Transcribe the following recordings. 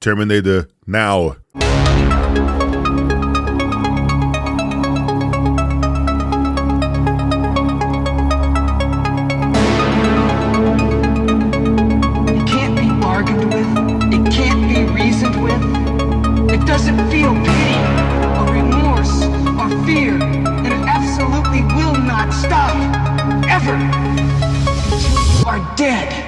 Terminator now. It can't be bargained with. It can't be reasoned with. It doesn't feel pity or remorse or fear. And it absolutely will not stop. Ever. Until you are dead.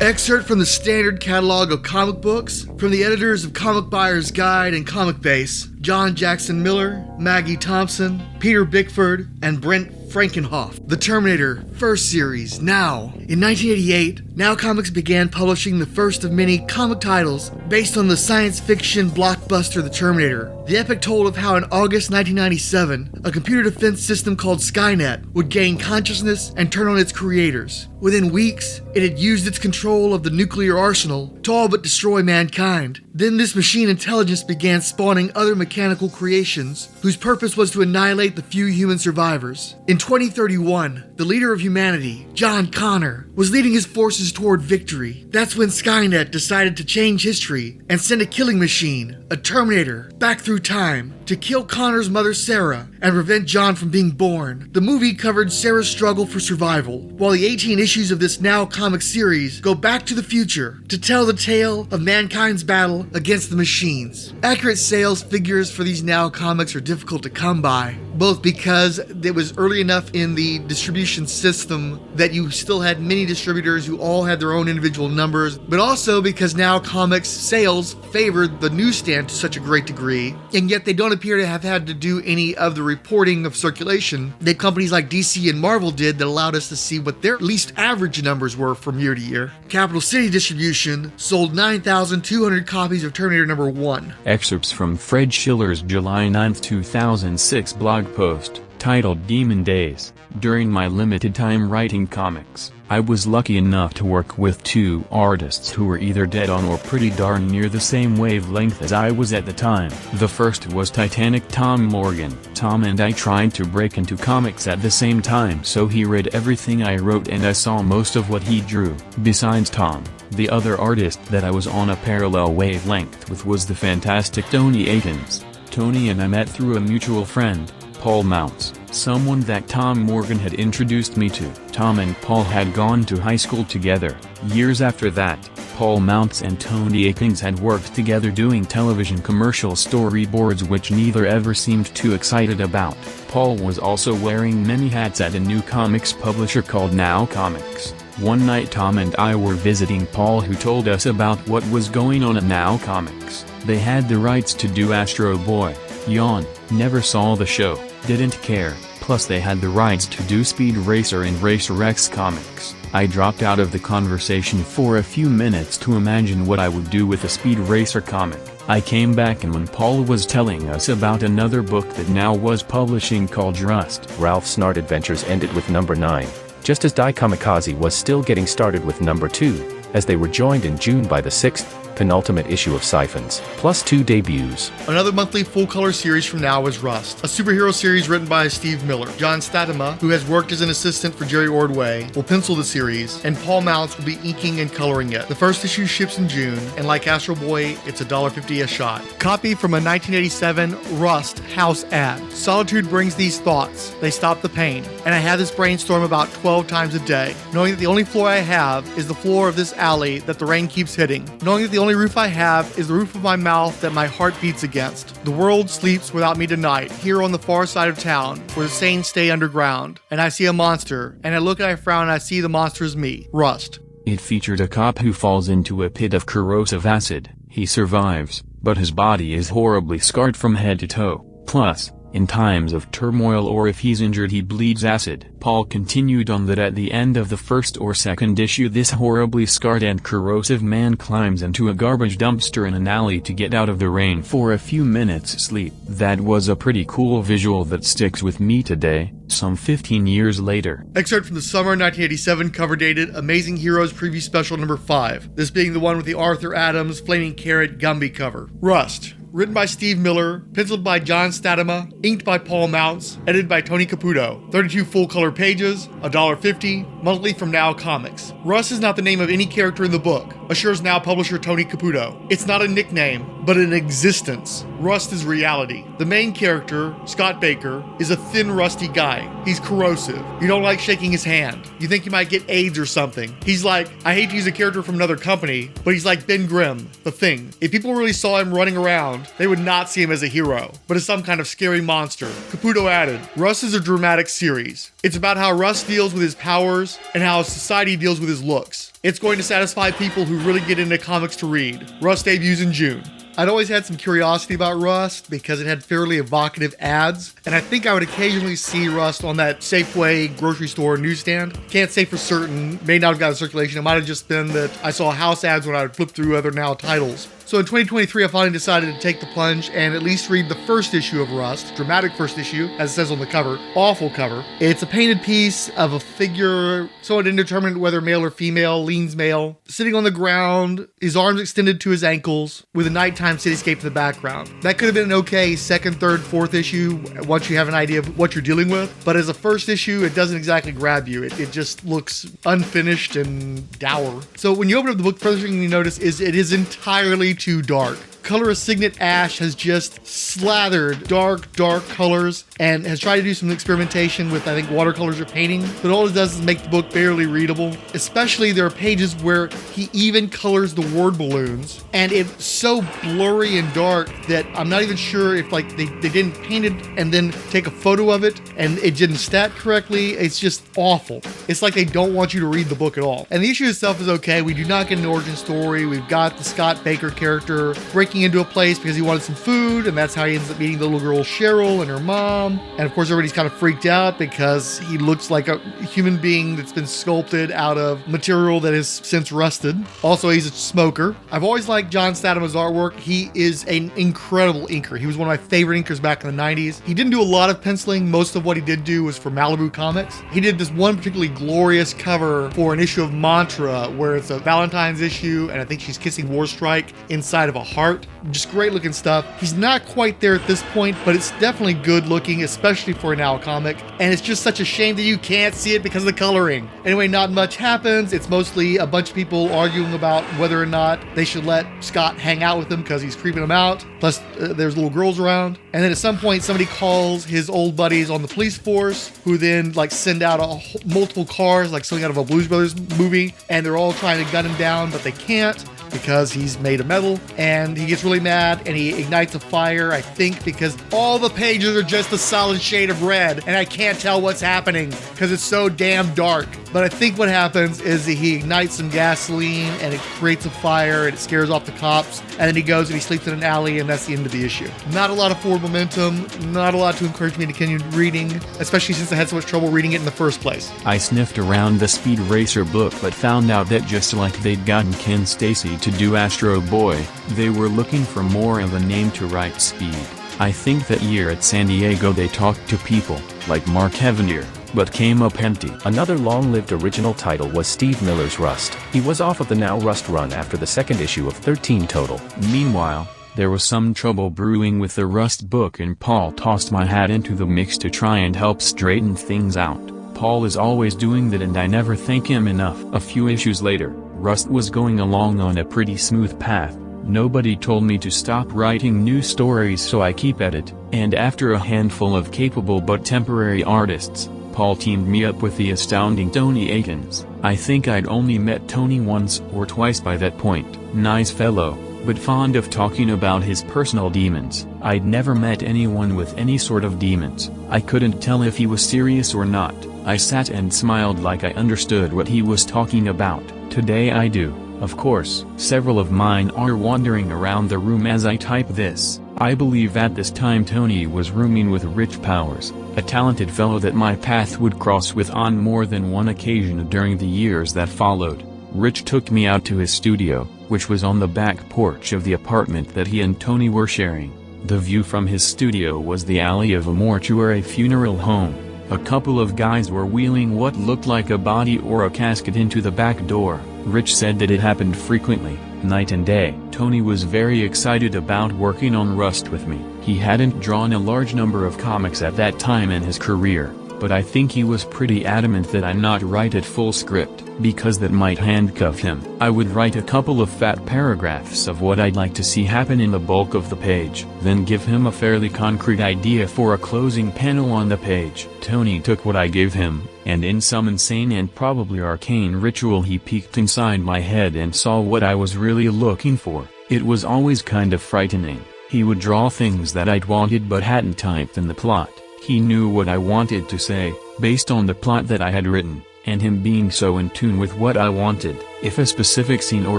Excerpt from the standard catalog of comic books from the editors of Comic Buyer's Guide and Comic Base, John Jackson Miller, Maggie Thompson, Peter Bickford, and Brent Frankenhoff. The Terminator First Series, Now. In 1988, Now Comics began publishing the first of many comic titles based on the science fiction blockbuster The Terminator. The epic told of how in August 1997, a computer defense system called Skynet would gain consciousness and turn on its creators. Within weeks, it had used its control of the nuclear arsenal to all but destroy mankind. Then this machine intelligence began spawning other mechanical creations whose purpose was to annihilate the few human survivors. In 2031, the leader of humanity, John Connor, was leading his forces toward victory. That's when Skynet decided to change history and send a killing machine, a Terminator, back through time to kill Connor's mother Sarah and prevent John from being born. The movie covered Sarah's struggle for survival, while the 18 issues of this Now comic series go back to the future to tell the tale of mankind's battle against the machines. Accurate sales figures for these Now comics are difficult to come by, both because it was early enough in the distribution system that you still had many distributors who all had their own individual numbers, but also because Now comics sales favored the newsstand to such a great degree, and yet they don't appear to have had to do any of the reporting of circulation that companies like DC and Marvel did that allowed us to see what their least average numbers were from year to year. Capital City Distribution sold 9,200 copies of Terminator number 1. Excerpts from Fred Schiller's July 9, 2006 blog post, titled Demon Days. During my limited time writing comics, I was lucky enough to work with two artists who were either dead on or pretty darn near the same wavelength as I was at the time. The first was Titanic Tom Morgan. Tom and I tried to break into comics at the same time, so he read everything I wrote and I saw most of what he drew. Besides Tom, the other artist that I was on a parallel wavelength with was the fantastic Tony Akins. Tony and I met through a mutual friend, Paul Mounts, someone that Tom Morgan had introduced me to. Tom and Paul had gone to high school together. Years after that, Paul Mounts and Tony Akins had worked together doing television commercial storyboards which neither ever seemed too excited about. Paul was also wearing many hats at a new comics publisher called Now Comics. One night Tom and I were visiting Paul, who told us about what was going on at Now Comics. They had the rights to do Astro Boy. Yawn. Never saw the show, didn't care, plus they had the rights to do Speed Racer and Racer X comics. I dropped out of the conversation for a few minutes to imagine what I would do with a Speed Racer comic. I came back, and when Paul was telling us about another book that Now was publishing called Rust. Ralph Snart Adventures ended with number 9, just as Dai Kamikaze was still getting started with number 2, as they were joined in June by the 6th, penultimate issue of Siphons, plus 2 debuts. Another monthly full-color series from Now is Rust, a superhero series written by Steve Miller. John Statema, who has worked as an assistant for Jerry Ordway, will pencil the series, and Paul Mounts will be inking and coloring it. The first issue ships in June, and like Astro Boy, it's $1.50 a shot. Copy from a 1987 Rust house ad. Solitude brings these thoughts. They stop the pain. And I have this brainstorm about 12 times a day, knowing that the only floor I have is the floor of this alley that the rain keeps hitting, knowing that the only roof I have is the roof of my mouth that my heart beats against. The world sleeps without me tonight, here on the far side of town, where the sane stay underground. And I see a monster, and I look and I frown and I see the monster is me, Rust. It featured a cop who falls into a pit of corrosive acid. He survives, but his body is horribly scarred from head to toe. Plus, in times of turmoil or if he's injured, he bleeds acid. Paul continued on that at the end of the first or second issue, this horribly scarred and corrosive man climbs into a garbage dumpster in an alley to get out of the rain for a few minutes sleep. That was a pretty cool visual that sticks with me today, some 15 years later. Excerpt from the summer 1987 cover dated Amazing Heroes Preview Special number 5, this being the one with the Arthur Adams Flaming Carrot Gumby cover. Rust. Written by Steve Miller, penciled by John Statema, inked by Paul Mounts, edited by Tony Caputo. 32 full-color pages, $1.50, monthly from Now Comics. Rust is not the name of any character in the book, assures Now publisher Tony Caputo. It's not a nickname, but an existence. Rust is reality. The main character, Scott Baker, is a thin, rusty guy. He's corrosive. You don't like shaking his hand. You think you might get AIDS or something. He's like, I hate to use a character from another company, but he's like Ben Grimm, the Thing. If people really saw him running around, they would not see him as a hero, but as some kind of scary monster. Caputo added, Rust is a dramatic series. It's about how Rust deals with his powers and how society deals with his looks. It's going to satisfy people who really get into comics to read. Rust debuts in June. I'd always had some curiosity about Rust because it had fairly evocative ads, and I think I would occasionally see Rust on that Safeway grocery store newsstand. Can't say for certain, may not have got a circulation. It might have just been that I saw house ads when I would flip through other Now titles. So in 2023, I finally decided to take the plunge and at least read the first issue of Rust, dramatic first issue, as it says on the cover. Awful cover. It's a painted piece of a figure, somewhat indeterminate whether male or female, leans male, sitting on the ground, his arms extended to his ankles, with a nighttime cityscape in the background. That could have been an okay second, third, fourth issue once you have an idea of what you're dealing with, but as a first issue, it doesn't exactly grab you. It just looks unfinished and dour. So when you open up the book, first thing you notice is it is entirely too dark. Colorist Signet Ash has just slathered dark colors and has tried to do some experimentation with, I think, watercolors or painting, but all it does is make the book barely readable. Especially there are pages where he even colors the word balloons, and it's so blurry and dark that I'm not even sure if like they didn't paint it and then take a photo of it and it didn't stat correctly. It's just awful. It's like they don't want you to read the book at all. And the issue itself is okay. We do not get an origin story. We've got the Scott Baker character breaking into a place because he wanted some food, and that's how he ends up meeting the little girl Cheryl and her mom. And of course everybody's kind of freaked out because he looks like a human being that's been sculpted out of material that has since rusted. Also, he's a smoker. I've always liked John Statema's artwork. He is an incredible inker. He was one of my favorite inkers back in the 90s. He didn't do a lot of penciling. Most of what he did do was for Malibu Comics. He did this one particularly glorious cover for an issue of Mantra where it's a Valentine's issue and I think she's kissing Warstrike inside of a heart. Just great looking stuff. He's not quite there at this point, but it's definitely good looking, especially for a Now comic. And it's just such a shame that you can't see it because of the coloring. Anyway, not much happens. It's mostly a bunch of people arguing about whether or not they should let Scott hang out with them because he's creeping them out. Plus, there's little girls around. And then at some point, somebody calls his old buddies on the police force, who then like send out multiple cars, like something out of a Blues Brothers movie. And they're all trying to gun him down, but they can't because he's made of metal, and he gets really mad and he ignites a fire, I think because all the pages are just a solid shade of red and I can't tell what's happening because it's so damn dark. But I think what happens is that he ignites some gasoline and it creates a fire and it scares off the cops, and then he goes and he sleeps in an alley, and that's the end of the issue. Not a lot of forward momentum, not a lot to encourage me to continue reading, especially since I had so much trouble reading it in the first place. I sniffed around the Speed Racer book but found out that just like they'd gotten Ken Stacy to do Astro Boy, they were looking for more of a name to write Speed. I think that year at San Diego they talked to people, like Mark Hevenier, but came up empty. Another long-lived original title was Steve Miller's Rust. He was off of the Now Rust run after the second issue of 13 total. Meanwhile, there was some trouble brewing with the Rust book and Paul tossed my hat into the mix to try and help straighten things out. Paul is always doing that and I never thank him enough. A few issues later, Rust was going along on a pretty smooth path. Nobody told me to stop writing new stories, so I keep at it, and after a handful of capable but temporary artists, Paul teamed me up with the astounding Tony Akins. I think I'd only met Tony once or twice by that point. Nice fellow, but fond of talking about his personal demons. I'd never met anyone with any sort of demons. I couldn't tell if he was serious or not. I sat and smiled like I understood what he was talking about. Today I do. Of course, several of mine are wandering around the room as I type this. I believe at this time Tony was rooming with Rich Powers, a talented fellow that my path would cross with on more than one occasion during the years that followed. Rich took me out to his studio, which was on the back porch of the apartment that he and Tony were sharing. The view from his studio was the alley of a mortuary funeral home. A couple of guys were wheeling what looked like a body or a casket into the back door. Rich said that it happened frequently, night and day. Tony was very excited about working on Rust with me. He hadn't drawn a large number of comics at that time in his career, but I think he was pretty adamant that I not write it full script, because that might handcuff him. I would write a couple of fat paragraphs of what I'd like to see happen in the bulk of the page, then give him a fairly concrete idea for a closing panel on the page. Tony took what I gave him, and in some insane and probably arcane ritual he peeked inside my head and saw what I was really looking for. It was always kind of frightening. He would draw things that I'd wanted but hadn't typed in the plot. He knew what I wanted to say, based on the plot that I had written, and him being so in tune with what I wanted. If a specific scene or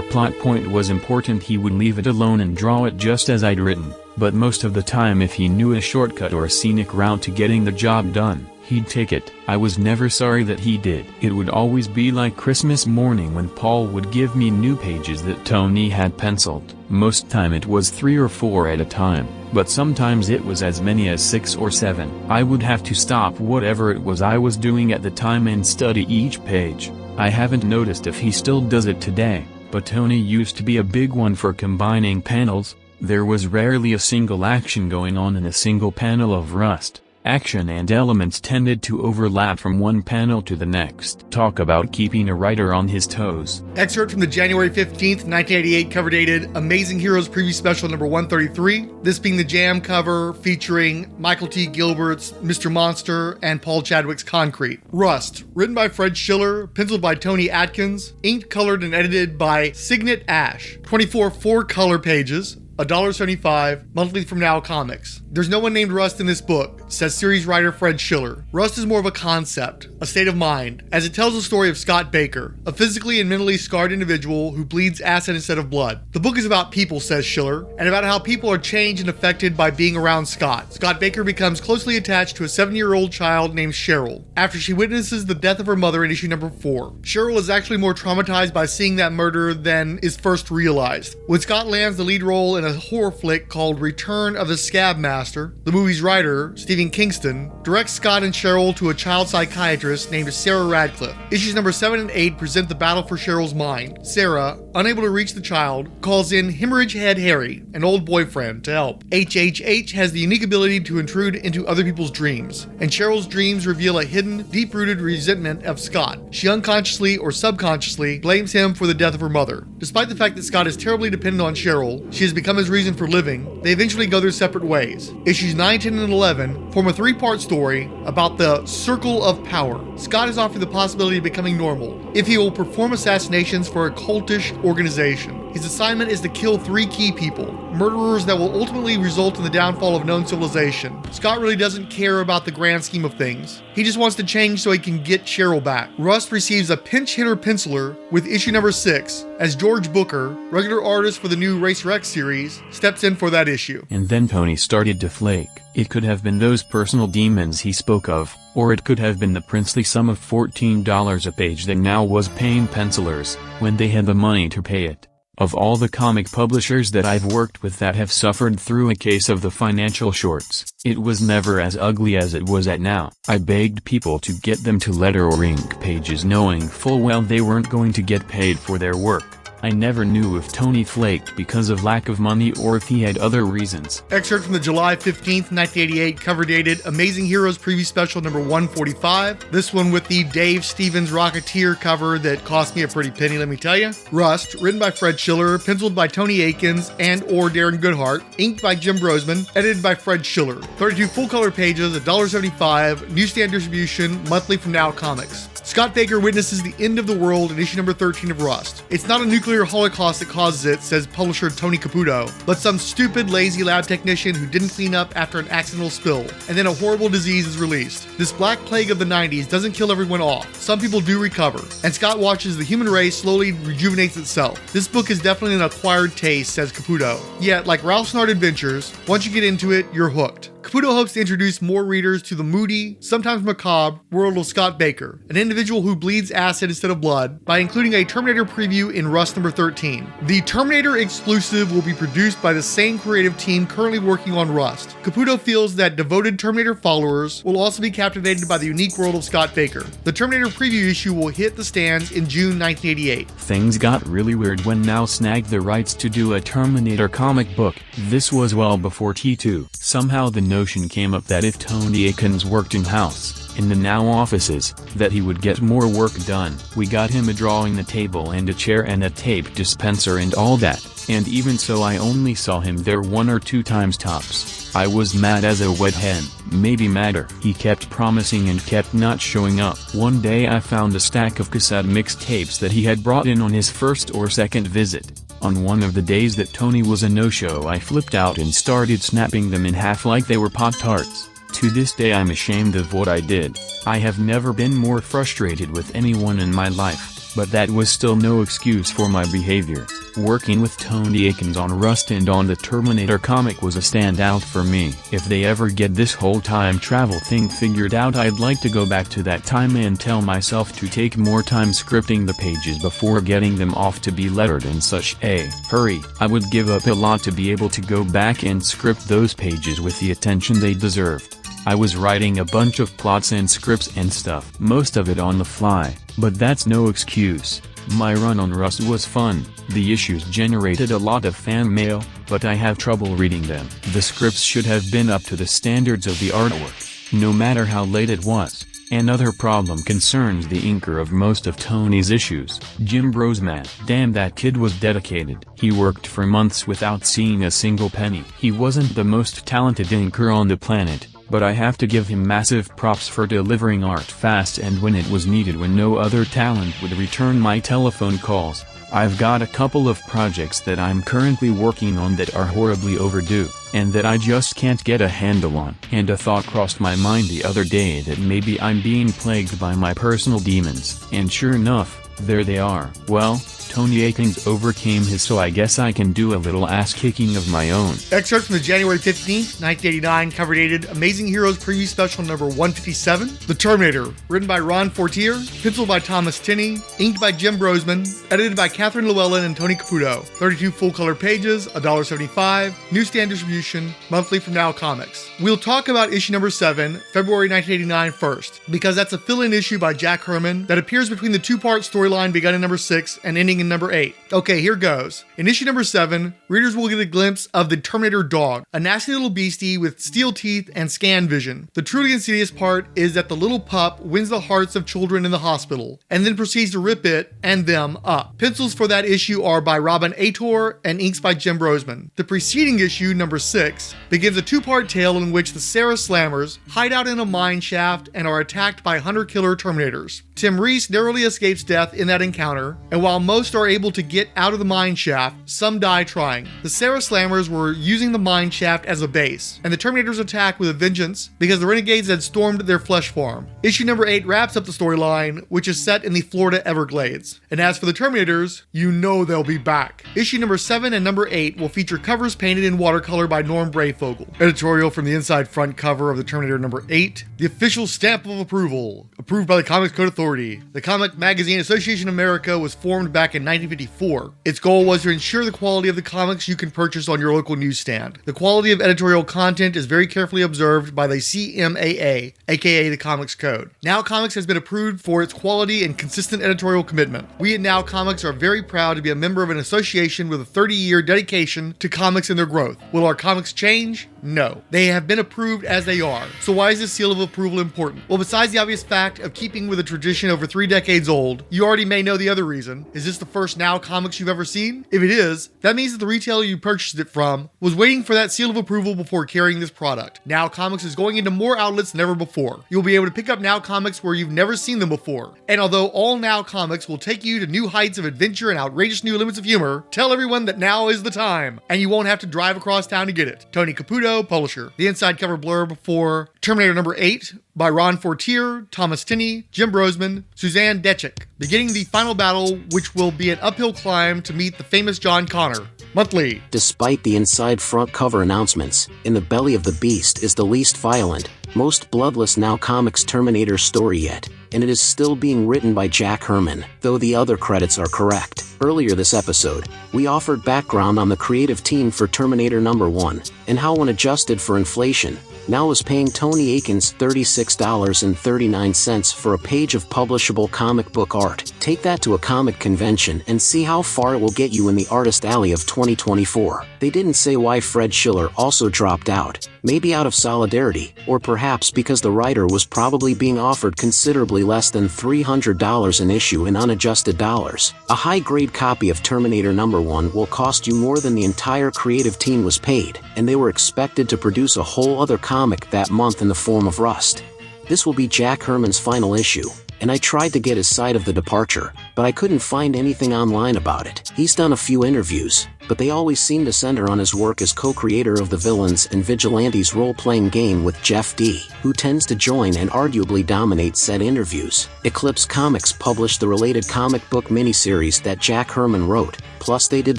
plot point was important, he would leave it alone and draw it just as I'd written, but most of the time if he knew a shortcut or a scenic route to getting the job done, he'd take it. I was never sorry that he did. It would always be like Christmas morning when Paul would give me new pages that Tony had penciled. Most time it was 3 or 4 at a time, but sometimes it was as many as 6 or 7. I would have to stop whatever it was I was doing at the time and study each page. I haven't noticed if he still does it today, but Tony used to be a big one for combining panels. There was rarely a single action going on in a single panel of Rust. Action and elements tended to overlap from one panel to the next. Talk about keeping a writer on his toes. Excerpt from the January 15th, 1988 cover dated Amazing Heroes Preview Special number 133. This being the Jam cover featuring Michael T. Gilbert's Mr. Monster and Paul Chadwick's Concrete. Rust, written by Fred Schiller, penciled by Tony Akins, inked, colored, and edited by Signet Ash. 24 4-color pages. $1.75, monthly from Now Comics. There's no one named Rust in this book, says series writer Fred Schiller. Rust is more of a concept, a state of mind, as it tells the story of Scott Baker, a physically and mentally scarred individual who bleeds acid instead of blood. The book is about people, says Schiller, and about how people are changed and affected by being around Scott. Scott Baker becomes closely attached to a 7-year-old child named Cheryl, after she witnesses the death of her mother in issue number 4. Cheryl is actually more traumatized by seeing that murder than is first realized. When Scott lands the lead role in a horror flick called Return of the Scab Master, the movie's writer, Stephen Kingston, directs Scott and Cheryl to a child psychiatrist named Sarah Radcliffe. Issues number 7 and 8 present the battle for Cheryl's mind. Sarah, unable to reach the child, calls in Hemorrhage Head Harry, an old boyfriend, to help. HHH has the unique ability to intrude into other people's dreams, and Cheryl's dreams reveal a hidden, deep-rooted resentment of Scott. She unconsciously or subconsciously blames him for the death of her mother. Despite the fact that Scott is terribly dependent on Cheryl, she has become his reason for living. They eventually go their separate ways. Issues 9, 10, and 11 form a 3-part story about the Circle of Power. Scott is offered the possibility of becoming normal if he will perform assassinations for a cultish organization. His assignment is to kill 3 key people, murderers that will ultimately result in the downfall of known civilization. Scott really doesn't care about the grand scheme of things. He just wants to change so he can get Cheryl back. Rust receives a pinch hitter penciler with issue number 6, as George Booker, regular artist for the new Race Rex series, steps in for that issue. And then Tony started to flake. It could have been those personal demons he spoke of, or it could have been the princely sum of $14 a page that now was paying pencilers, when they had the money to pay it. Of all the comic publishers that I've worked with that have suffered through a case of the financial shorts, it was never as ugly as it was at Now. I begged people to get them to letter or ink pages knowing full well they weren't going to get paid for their work. I never knew if Tony flaked because of lack of money or if he had other reasons. Excerpt from the July 15th, 1988 cover dated Amazing Heroes Preview Special number 145. This one with the Dave Stevens Rocketeer cover that cost me a pretty penny, let me tell you. Rust, written by Fred Schiller, penciled by Tony Akins and or Darren Goodhart, inked by Jim Brosman, edited by Fred Schiller. 32 full-color pages, $1.75, newsstand distribution, monthly from Now Comics. Scott Baker witnesses the end of the world in issue number 13 of Rust. It's not a nuclear holocaust that causes it, says publisher Tony Caputo, but some stupid, lazy lab technician who didn't clean up after an accidental spill, and then a horrible disease is released. This black plague of the 90s doesn't kill everyone off. Some people do recover, and Scott watches the human race slowly rejuvenates itself. This book is definitely an acquired taste, says Caputo. Yet, like Ralph's Nard Adventures, once you get into it, you're hooked. Caputo hopes to introduce more readers to the moody, sometimes macabre, world of Scott Baker, an individual who bleeds acid instead of blood, by including a Terminator preview in Rust number 13. The Terminator exclusive will be produced by the same creative team currently working on Rust. Caputo feels that devoted Terminator followers will also be captivated by the unique world of Scott Baker. The Terminator preview issue will hit the stands in June 1988. Things got really weird when Now snagged the rights to do a Terminator comic book. This was well before T2. Somehow the notion came up that if Tony Akins worked in-house, in the Now offices, that he would get more work done. We got him a drawing table and a chair and a tape dispenser and all that, and even so I only saw him there 1 or 2 times tops. I was mad as a wet hen, maybe madder. He kept promising and kept not showing up. One day I found a stack of cassette mixtapes that he had brought in on his first or second visit. On one of the days that Tony was a no-show, I flipped out and started snapping them in half like they were Pop-Tarts. To this day I'm ashamed of what I did. I have never been more frustrated with anyone in my life, but that was still no excuse for my behavior. Working with Tony Akins on Rust and on the Terminator comic was a standout for me. If they ever get this whole time travel thing figured out, I'd like to go back to that time and tell myself to take more time scripting the pages before getting them off to be lettered in such a hurry. I would give up a lot to be able to go back and script those pages with the attention they deserved. I was writing a bunch of plots and scripts and stuff, most of it on the fly, but that's no excuse. My run on Rust was fun. The issues generated a lot of fan mail, but I have trouble reading them. The scripts should have been up to the standards of the artwork, no matter how late it was. Another problem concerns the inker of most of Tony's issues, Jim Brosman. Damn, that kid was dedicated. He worked for months without seeing a single penny. He wasn't the most talented inker on the planet, but I have to give him massive props for delivering art fast and when it was needed, when no other talent would return my telephone calls. I've got a couple of projects that I'm currently working on that are horribly overdue, and that I just can't get a handle on. And a thought crossed my mind the other day that maybe I'm being plagued by my personal demons. And sure enough, there they are. Well, Tony Akins overcame his, so I guess I can do a little ass-kicking of my own. Excerpt from the January 15th, 1989 cover dated Amazing Heroes Preview Special number 157. The Terminator, written by Ron Fortier, penciled by Thomas Tenney, inked by Jim Brosman, edited by Katherine Llewellyn and Tony Caputo. 32 full-color pages, $1.75, newsstand distribution, monthly from Now Comics. We'll talk about issue number 7, February 1989 first, because that's a fill-in issue by Jack Herman that appears between the two-part storyline begun in number 6 and ending in number 8. Okay, here goes. In issue number 7, readers will get a glimpse of the Terminator dog, a nasty little beastie with steel teeth and scan vision. The truly insidious part is that the little pup wins the hearts of children in the hospital, and then proceeds to rip it and them up. Pencils for that issue are by Robin Ator and inks by Jim Brosman. The preceding issue, number 6, begins a two-part tale in which the Sarah Slammers hide out in a mine shaft and are attacked by hunter-killer Terminators. Tim Reese narrowly escapes death in that encounter, and while most are able to get out of the mine shaft, some die trying. The Sarah Slammers were using the mine shaft as a base, and the Terminators attack with a vengeance because the Renegades had stormed their flesh farm. Issue number 8 wraps up the storyline, which is set in the Florida Everglades. And as for the Terminators, you know they'll be back. Issue number 7 and number 8 will feature covers painted in watercolor by Norm Brayfogle. Editorial from the inside front cover of the Terminator number 8, the official stamp of approval, approved by the Comics Code Authority. The Comic Magazine Association of America was formed back in 1954. Its goal was to ensure the quality of the comics you can purchase on your local newsstand. The quality of editorial content is very carefully observed by the CMAA, aka the Comics Code. Now Comics has been approved for its quality and consistent editorial commitment. We at Now Comics are very proud to be a member of an association with a 30-year dedication to comics and their growth. Will our comics change? No. They have been approved as they are. So why is this seal of approval important? Well, besides the obvious fact of keeping with a tradition over 3 decades old, you already may know the other reason. Is this the first Now Comics you've ever seen? If it is, that means that the retailer you purchased it from was waiting for that seal of approval before carrying this product. Now Comics is going into more outlets than ever before. You'll be able to pick up Now Comics where you've never seen them before. And although all Now Comics will take you to new heights of adventure and outrageous new limits of humor, tell everyone that now is the time, and you won't have to drive across town to get it. Tony Caputo, publisher. The inside cover blurb for Terminator number 8 by Ron Fortier, Thomas Tenney, Jim Brosman, Suzanne Dechik. Beginning the final battle, which will be an uphill climb to meet the famous John Connor. Monthly. Despite the inside front cover announcements, In the Belly of the Beast is the least violent, most bloodless Now Comics Terminator story yet, and it is still being written by Jack Herman, though the other credits are correct. Earlier this episode, we offered background on the creative team for Terminator #1, and how when adjusted for inflation, Now is paying Tony Akins $36.39 for a page of publishable comic book art. Take that to a comic convention and see how far it will get you in the artist alley of 2024. They didn't say why Fred Schiller also dropped out, maybe out of solidarity, or perhaps because the writer was probably being offered considerably less than $300 an issue in unadjusted dollars. A high-grade copy of Terminator #1 will cost you more than the entire creative team was paid, and they were expected to produce a whole other comic that month in the form of Rust. This will be Jack Herman's final issue, and I tried to get his side of the departure, but I couldn't find anything online about it. He's done a few interviews, but they always seem to center on his work as co-creator of the Villains and Vigilantes role-playing game with Jeff D., who tends to join and arguably dominate said interviews. Eclipse Comics published the related comic book miniseries that Jack Herman wrote, plus they did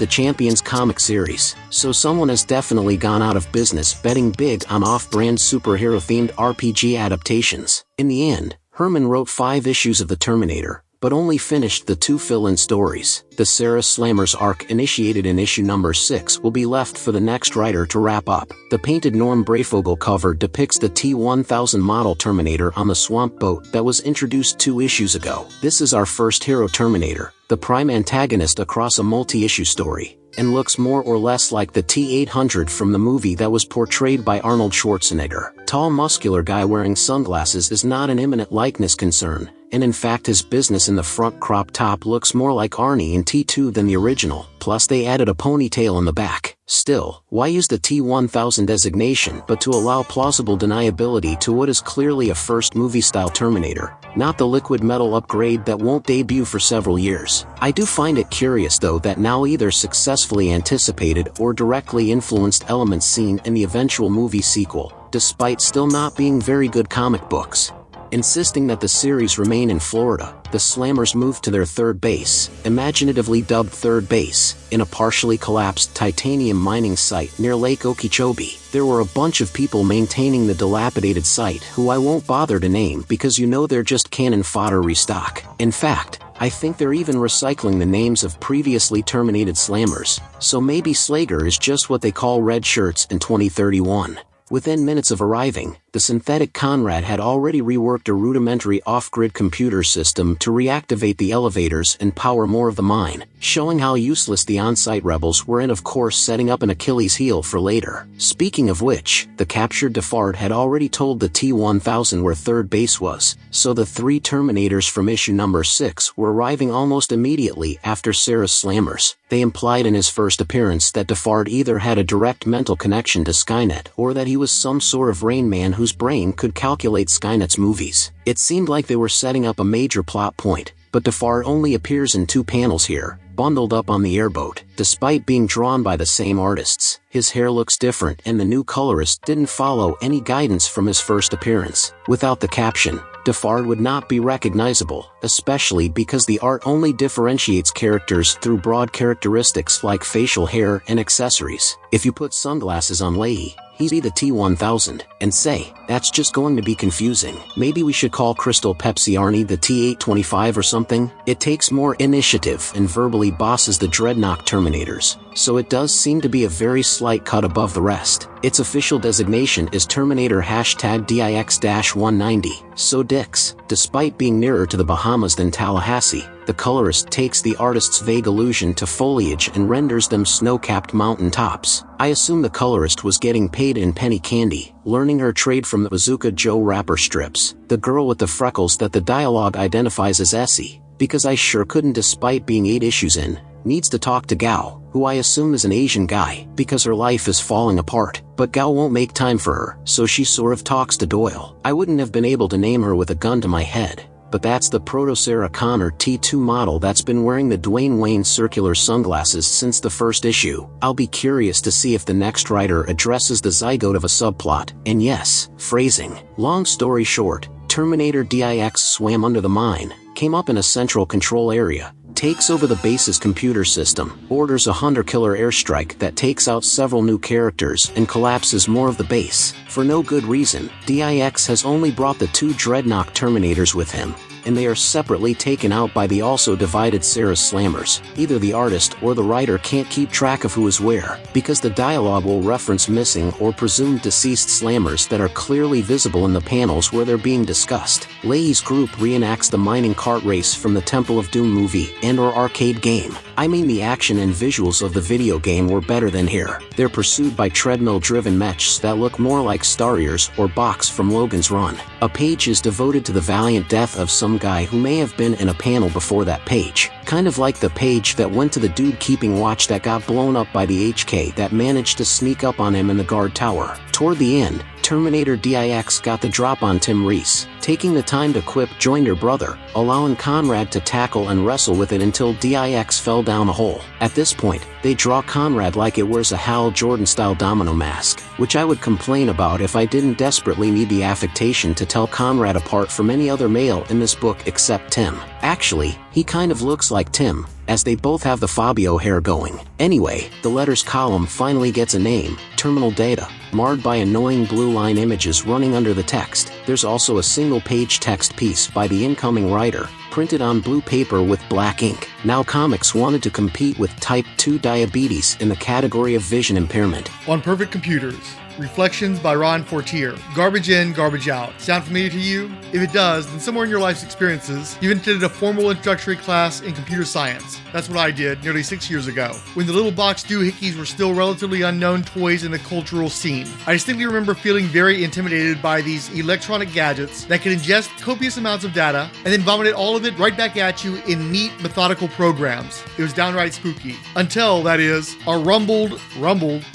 the Champions comic series, so someone has definitely gone out of business betting big on off-brand superhero-themed RPG adaptations. In the end, Herman wrote 5 issues of the Terminator, but only finished the 2 fill-in stories. The Sarah Slammers arc initiated in issue #6 will be left for the next writer to wrap up. The painted Norm Breyfogle cover depicts the T-1000 model Terminator on the swamp boat that was introduced 2 issues ago. This is our first hero Terminator, the prime antagonist across a multi-issue story, and looks more or less like the T-800 from the movie that was portrayed by Arnold Schwarzenegger. Tall muscular guy wearing sunglasses is not an imminent likeness concern, and in fact his business in the front crop top looks more like Arnie in T2 than the original, plus they added a ponytail in the back. Still, why use the T-1000 designation but to allow plausible deniability to what is clearly a first movie-style Terminator, not the liquid metal upgrade that won't debut for several years. I do find it curious though that Now either successfully anticipated or directly influenced elements seen in the eventual movie sequel, despite still not being very good comic books. Insisting that the series remain in Florida, the Slammers moved to their third base, imaginatively dubbed Third Base, in a partially collapsed titanium mining site near Lake Okeechobee. There were a bunch of people maintaining the dilapidated site who I won't bother to name because you know they're just cannon fodder restock. In fact, I think they're even recycling the names of previously terminated Slammers, so maybe Slager is just what they call red shirts in 2031. Within minutes of arriving, the synthetic Conrad had already reworked a rudimentary off-grid computer system to reactivate the elevators and power more of the mine, showing how useless the on-site rebels were and of course setting up an Achilles heel for later. Speaking of which, the captured Defard had already told the T-1000 where Third Base was, so the 3 Terminators from issue #6 were arriving almost immediately after Sarah's Slammers. They implied in his first appearance that Defard either had a direct mental connection to Skynet or that he was some sort of Rain Man whose brain could calculate Skynet's movies. It seemed like they were setting up a major plot point, but Defard only appears in 2 panels here, bundled up on the airboat. Despite being drawn by the same artists, his hair looks different and the new colorist didn't follow any guidance from his first appearance. Without the caption, Defard would not be recognizable, especially because the art only differentiates characters through broad characteristics like facial hair and accessories. If you put sunglasses on Leahy, he's the T-1000, and say, that's just going to be confusing. Maybe we should call Crystal Pepsi Arnie the T-825 or something? It takes more initiative and verbally bosses the Dreadnought Terminators, so it does seem to be a very slight cut above the rest. Its official designation is Terminator #DIX-190, so Dix. Despite being nearer to the Bahamas than Tallahassee, the colorist takes the artist's vague allusion to foliage and renders them snow-capped mountain tops. I assume the colorist was getting paid in penny candy, learning her trade from the Bazooka Joe rapper strips, the girl with the freckles that the dialogue identifies as Essie, because I sure couldn't, despite being 8 issues in, needs to talk to Gao, who I assume is an Asian guy, because her life is falling apart, but Gao won't make time for her, so she sort of talks to Doyle. I wouldn't have been able to name her with a gun to my head, but that's the Proto-Sarah Connor T2 model that's been wearing the Dwayne Wayne circular sunglasses since the first issue. I'll be curious to see if the next writer addresses the zygote of a subplot, and yes, phrasing. Long story short, Terminator DIX swam under the mine, came up in a central control area, takes over the base's computer system, orders a hunter-killer airstrike that takes out several new characters and collapses more of the base. For no good reason, DIX has only brought the 2 Dreadnought Terminators with him, and they are separately taken out by the also divided Sarah's Slammers. Either the artist or the writer can't keep track of who is where, because the dialogue will reference missing or presumed deceased Slammers that are clearly visible in the panels where they're being discussed. Leahy's group reenacts the mining cart race from the Temple of Doom movie and/or arcade game. I mean, the action and visuals of the video game were better than here. They're pursued by treadmill-driven mechs that look more like Starriers or Box from Logan's Run. A page is devoted to the valiant death of some guy who may have been in a panel before that page. Kind of like the page that went to the dude keeping watch that got blown up by the HK that managed to sneak up on him in the guard tower. Toward the end, Terminator DIX got the drop on Tim Reese, taking the time to quip joined her brother, allowing Conrad to tackle and wrestle with it until DIX fell down a hole. At this point, they draw Conrad like it wears a Hal Jordan-style domino mask, which I would complain about if I didn't desperately need the affectation to tell Conrad apart from any other male in this book except Tim. Actually, he kind of looks like Tim, as they both have the Fabio hair going. Anyway, the letters column finally gets a name, Terminal Data, marred by annoying blue line images running under the text. There's also a single-page text piece by the incoming writer, printed on blue paper with black ink. Now Comics wanted to compete with Type 2 diabetes in the category of vision impairment. On Perfect Computers. Reflections by Ron Fortier. Garbage in, garbage out. Sound familiar to you? If it does, then somewhere in your life's experiences, you've attended a formal introductory class in computer science. That's what I did nearly 6 years ago, when the little box doohickeys were still relatively unknown toys in the cultural scene. I distinctly remember feeling very intimidated by these electronic gadgets that could ingest copious amounts of data and then vomit all of it right back at you in neat, methodical programs. It was downright spooky. Until, that is, our rumbled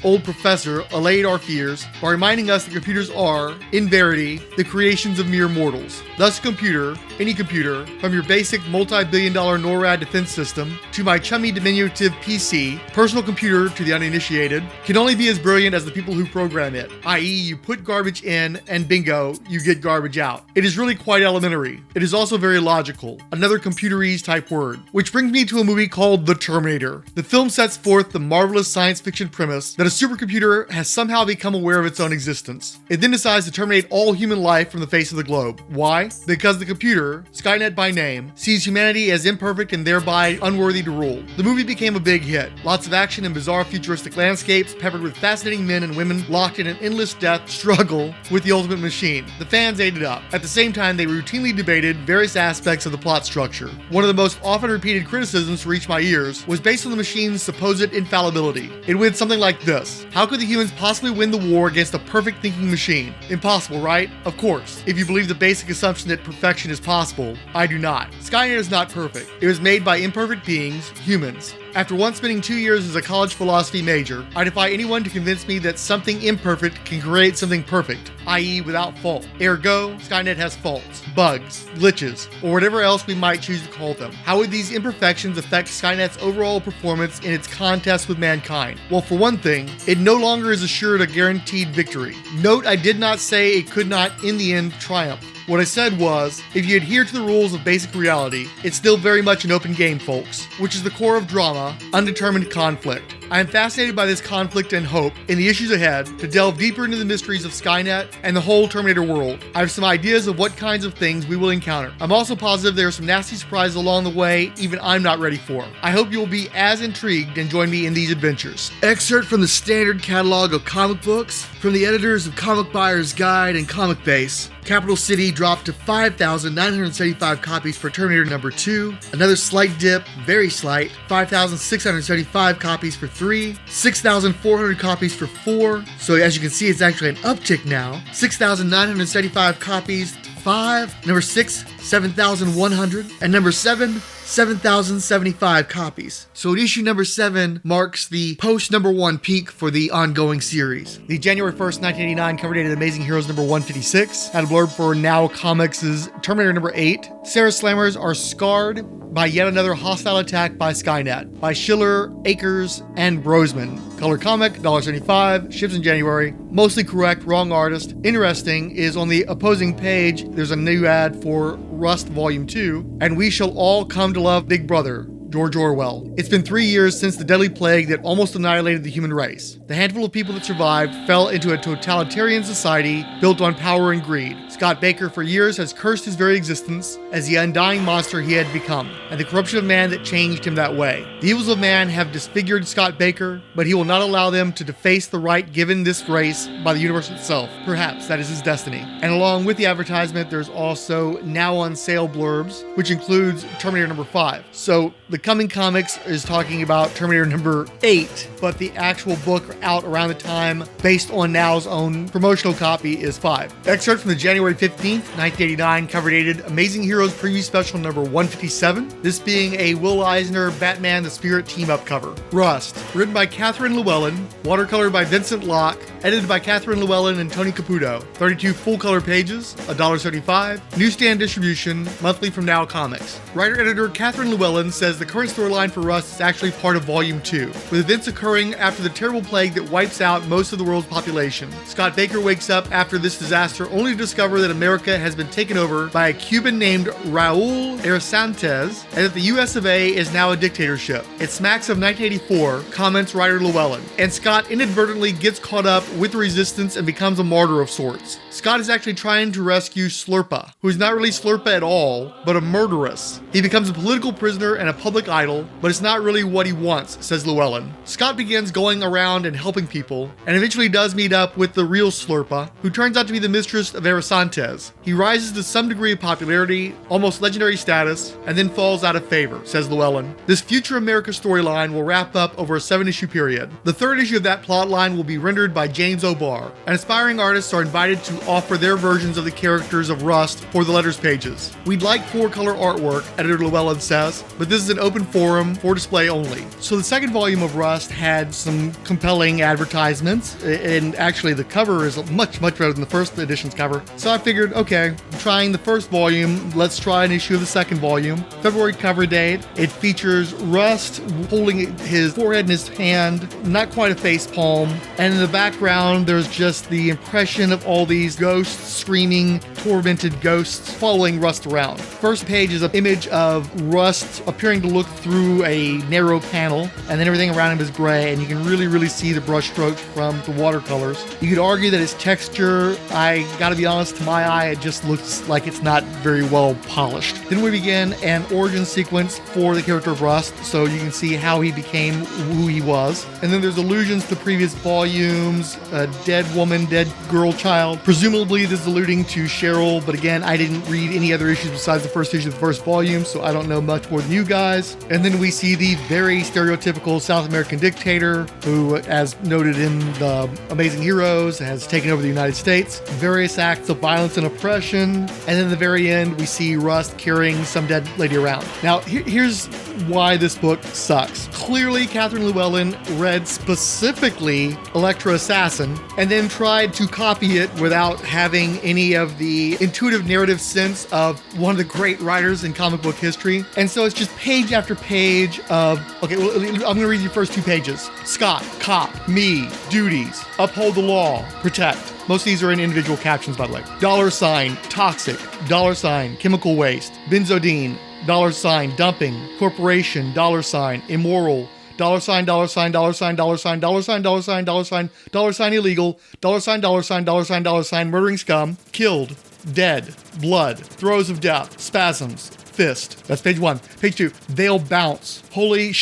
old professor allayed our fears by reminding us that computers are, in verity, the creations of mere mortals. Thus, computer, any computer, from your basic multi-billion-dollar NORAD defense system to my chummy diminutive PC, personal computer to the uninitiated, can only be as brilliant as the people who program it, i.e. you put garbage in and bingo, you get garbage out. It is really quite elementary. It is also very logical, another computerese type word. Which brings me to a movie called The Terminator. The film sets forth the marvelous science fiction premise that a supercomputer has somehow become aware of its own existence. It then decides to terminate all human life from the face of the globe. Why? Because the computer, Skynet by name, sees humanity as imperfect and thereby unworthy to rule. The movie became a big hit. Lots of action and bizarre futuristic landscapes peppered with fascinating men and women locked in an endless death struggle with the ultimate machine. The fans ate it up. At the same time, they routinely debated various aspects of the plot structure. One of the most often repeated criticisms to reach my ears was based on the machine's supposed infallibility. It went something like this: how could the humans possibly win the war against a perfect thinking machine? Impossible, right? Of course. If you believe the basic assumption that perfection is possible, I do not. Skynet is not perfect. It was made by imperfect beings, humans. After once spending 2 years as a college philosophy major, I defy anyone to convince me that something imperfect can create something perfect, i.e. without fault. Ergo, Skynet has faults, bugs, glitches, or whatever else we might choose to call them. How would these imperfections affect Skynet's overall performance in its contest with mankind? Well, for one thing, it no longer is assured a guaranteed victory. Note, I did not say it could not, in the end, triumph. What I said was, if you adhere to the rules of basic reality, it's still very much an open game, folks, which is the core of drama, undetermined conflict. I am fascinated by this conflict and hope in the issues ahead to delve deeper into the mysteries of Skynet and the whole Terminator world. I have some ideas of what kinds of things we will encounter. I'm also positive there are some nasty surprises along the way even I'm not ready for. I hope you will be as intrigued and join me in these adventures. Excerpt from the standard catalog of comic books from the editors of Comic Buyer's Guide and Comic Base. Capital City dropped to 5,975 copies for Terminator number 2. Another slight dip, very slight, 5,675 copies for 3. 6,400 copies for 4. So as you can see, it's actually an uptick now. 6,975 copies to 5. Number 6, 7,100. And number 7, 7,075 copies. So issue number 7 marks the post number 1 peak for the ongoing series. The January 1st, 1989 cover dated Amazing Heroes number 156 had a blurb for Now Comics' Terminator number 8. Sarah's Slammers are scarred by yet another hostile attack by Skynet. By Schiller, Akins, and Brosman. Color comic, $1.75, ships in January. Mostly correct, wrong artist. Interesting is on the opposing page, there's a new ad for Rust Volume 2, and we shall all come to love Big Brother. George Orwell. It's been 3 years since the deadly plague that almost annihilated the human race. The handful of people that survived fell into a totalitarian society built on power and greed. Scott Baker for years has cursed his very existence as the undying monster he had become, and the corruption of man that changed him that way. The evils of man have disfigured Scott Baker, but he will not allow them to deface the right given this race by the universe itself. Perhaps that is his destiny. And along with the advertisement, there's also now on sale blurbs, which includes Terminator number 5. So the coming comics is talking about Terminator number 8, but the actual book out around the time based on Now's own promotional copy is 5. Excerpt from the January 15th, 1989 cover dated Amazing Heroes Preview Special number 157, this being a Will Eisner Batman the Spirit team-up cover. Rust, written by Katherine Llewellyn, watercolored by Vincent Locke, edited by Katherine Llewellyn and Tony Caputo, 32 full-color pages, $1.75, newsstand distribution, monthly from Now Comics. Writer-editor Katherine Llewellyn says the current storyline for Rust is actually part of Volume 2, with events occurring after the terrible plague that wipes out most of the world's population. Scott Baker wakes up after this disaster only to discover that America has been taken over by a Cuban named Raul Ersantes, and that the US of A is now a dictatorship. It smacks of 1984, comments writer Llewellyn, and Scott inadvertently gets caught up with the resistance and becomes a martyr of sorts. Scott is actually trying to rescue Slurpa, who is not really Slurpa at all, but a murderess. He becomes a political prisoner and a public idol, but it's not really what he wants, says Llewellyn. Scott begins going around and helping people, and eventually does meet up with the real Slurpa, who turns out to be the mistress of Erasantes. He rises to some degree of popularity, almost legendary status, and then falls out of favor, says Llewellyn. This future America storyline will wrap up over a 7-issue period. The third issue of that plotline will be rendered by James O'Barr, and aspiring artists are invited to offer their versions of the characters of Rust for the letters pages. We'd like 4-color artwork, editor Llewellyn says, but this is an open forum for display only. So the second volume of Rust had some compelling advertisements, and actually the cover is much better than the first edition's cover. So I figured, okay, I'm trying the first volume, let's try an issue of the second volume. February cover date. It features Rust holding his forehead in his hand, not quite a face palm, and in the background there's just the impression of all these ghosts, screaming, tormented ghosts following Rust around. First page is an image of Rust appearing to look through a narrow panel, and then everything around him is gray, and you can really see the brush strokes from the watercolors. You could argue that its texture, I gotta be honest, to my eye, it just looks like it's not very well polished. Then we begin an origin sequence for the character of Rust, so you can see how he became who he was. And then there's allusions to previous volumes, a dead woman, dead girl child. Presumably this is alluding to Cheryl, but again, I didn't read any other issues besides the first issue of the first volume, so I don't know much more than you guys. And then we see the very stereotypical South American dictator who, as noted in the Amazing Heroes, has taken over the United States. Various acts of violence and oppression. And then at the very end, we see Rust carrying some dead lady around. Now, here's why this book sucks. Clearly, Katherine Llewellyn read specifically Elektra Assassin and then tried to copy it without having any of the intuitive narrative sense of one of the great writers in comic book history. And so it's just page after page of, okay, well, I'm going to read you the first 2 pages. Scott, cop, me, duties, uphold the law, protect. Most of these are in individual captions, by the way. $, toxic, $, chemical waste, benzodine, $, dumping, corporation, $, immoral, $, $, illegal, $, murdering scum, killed, dead, blood, throes of death, spasms, fist. That's page 1. Page 2, they'll bounce, holy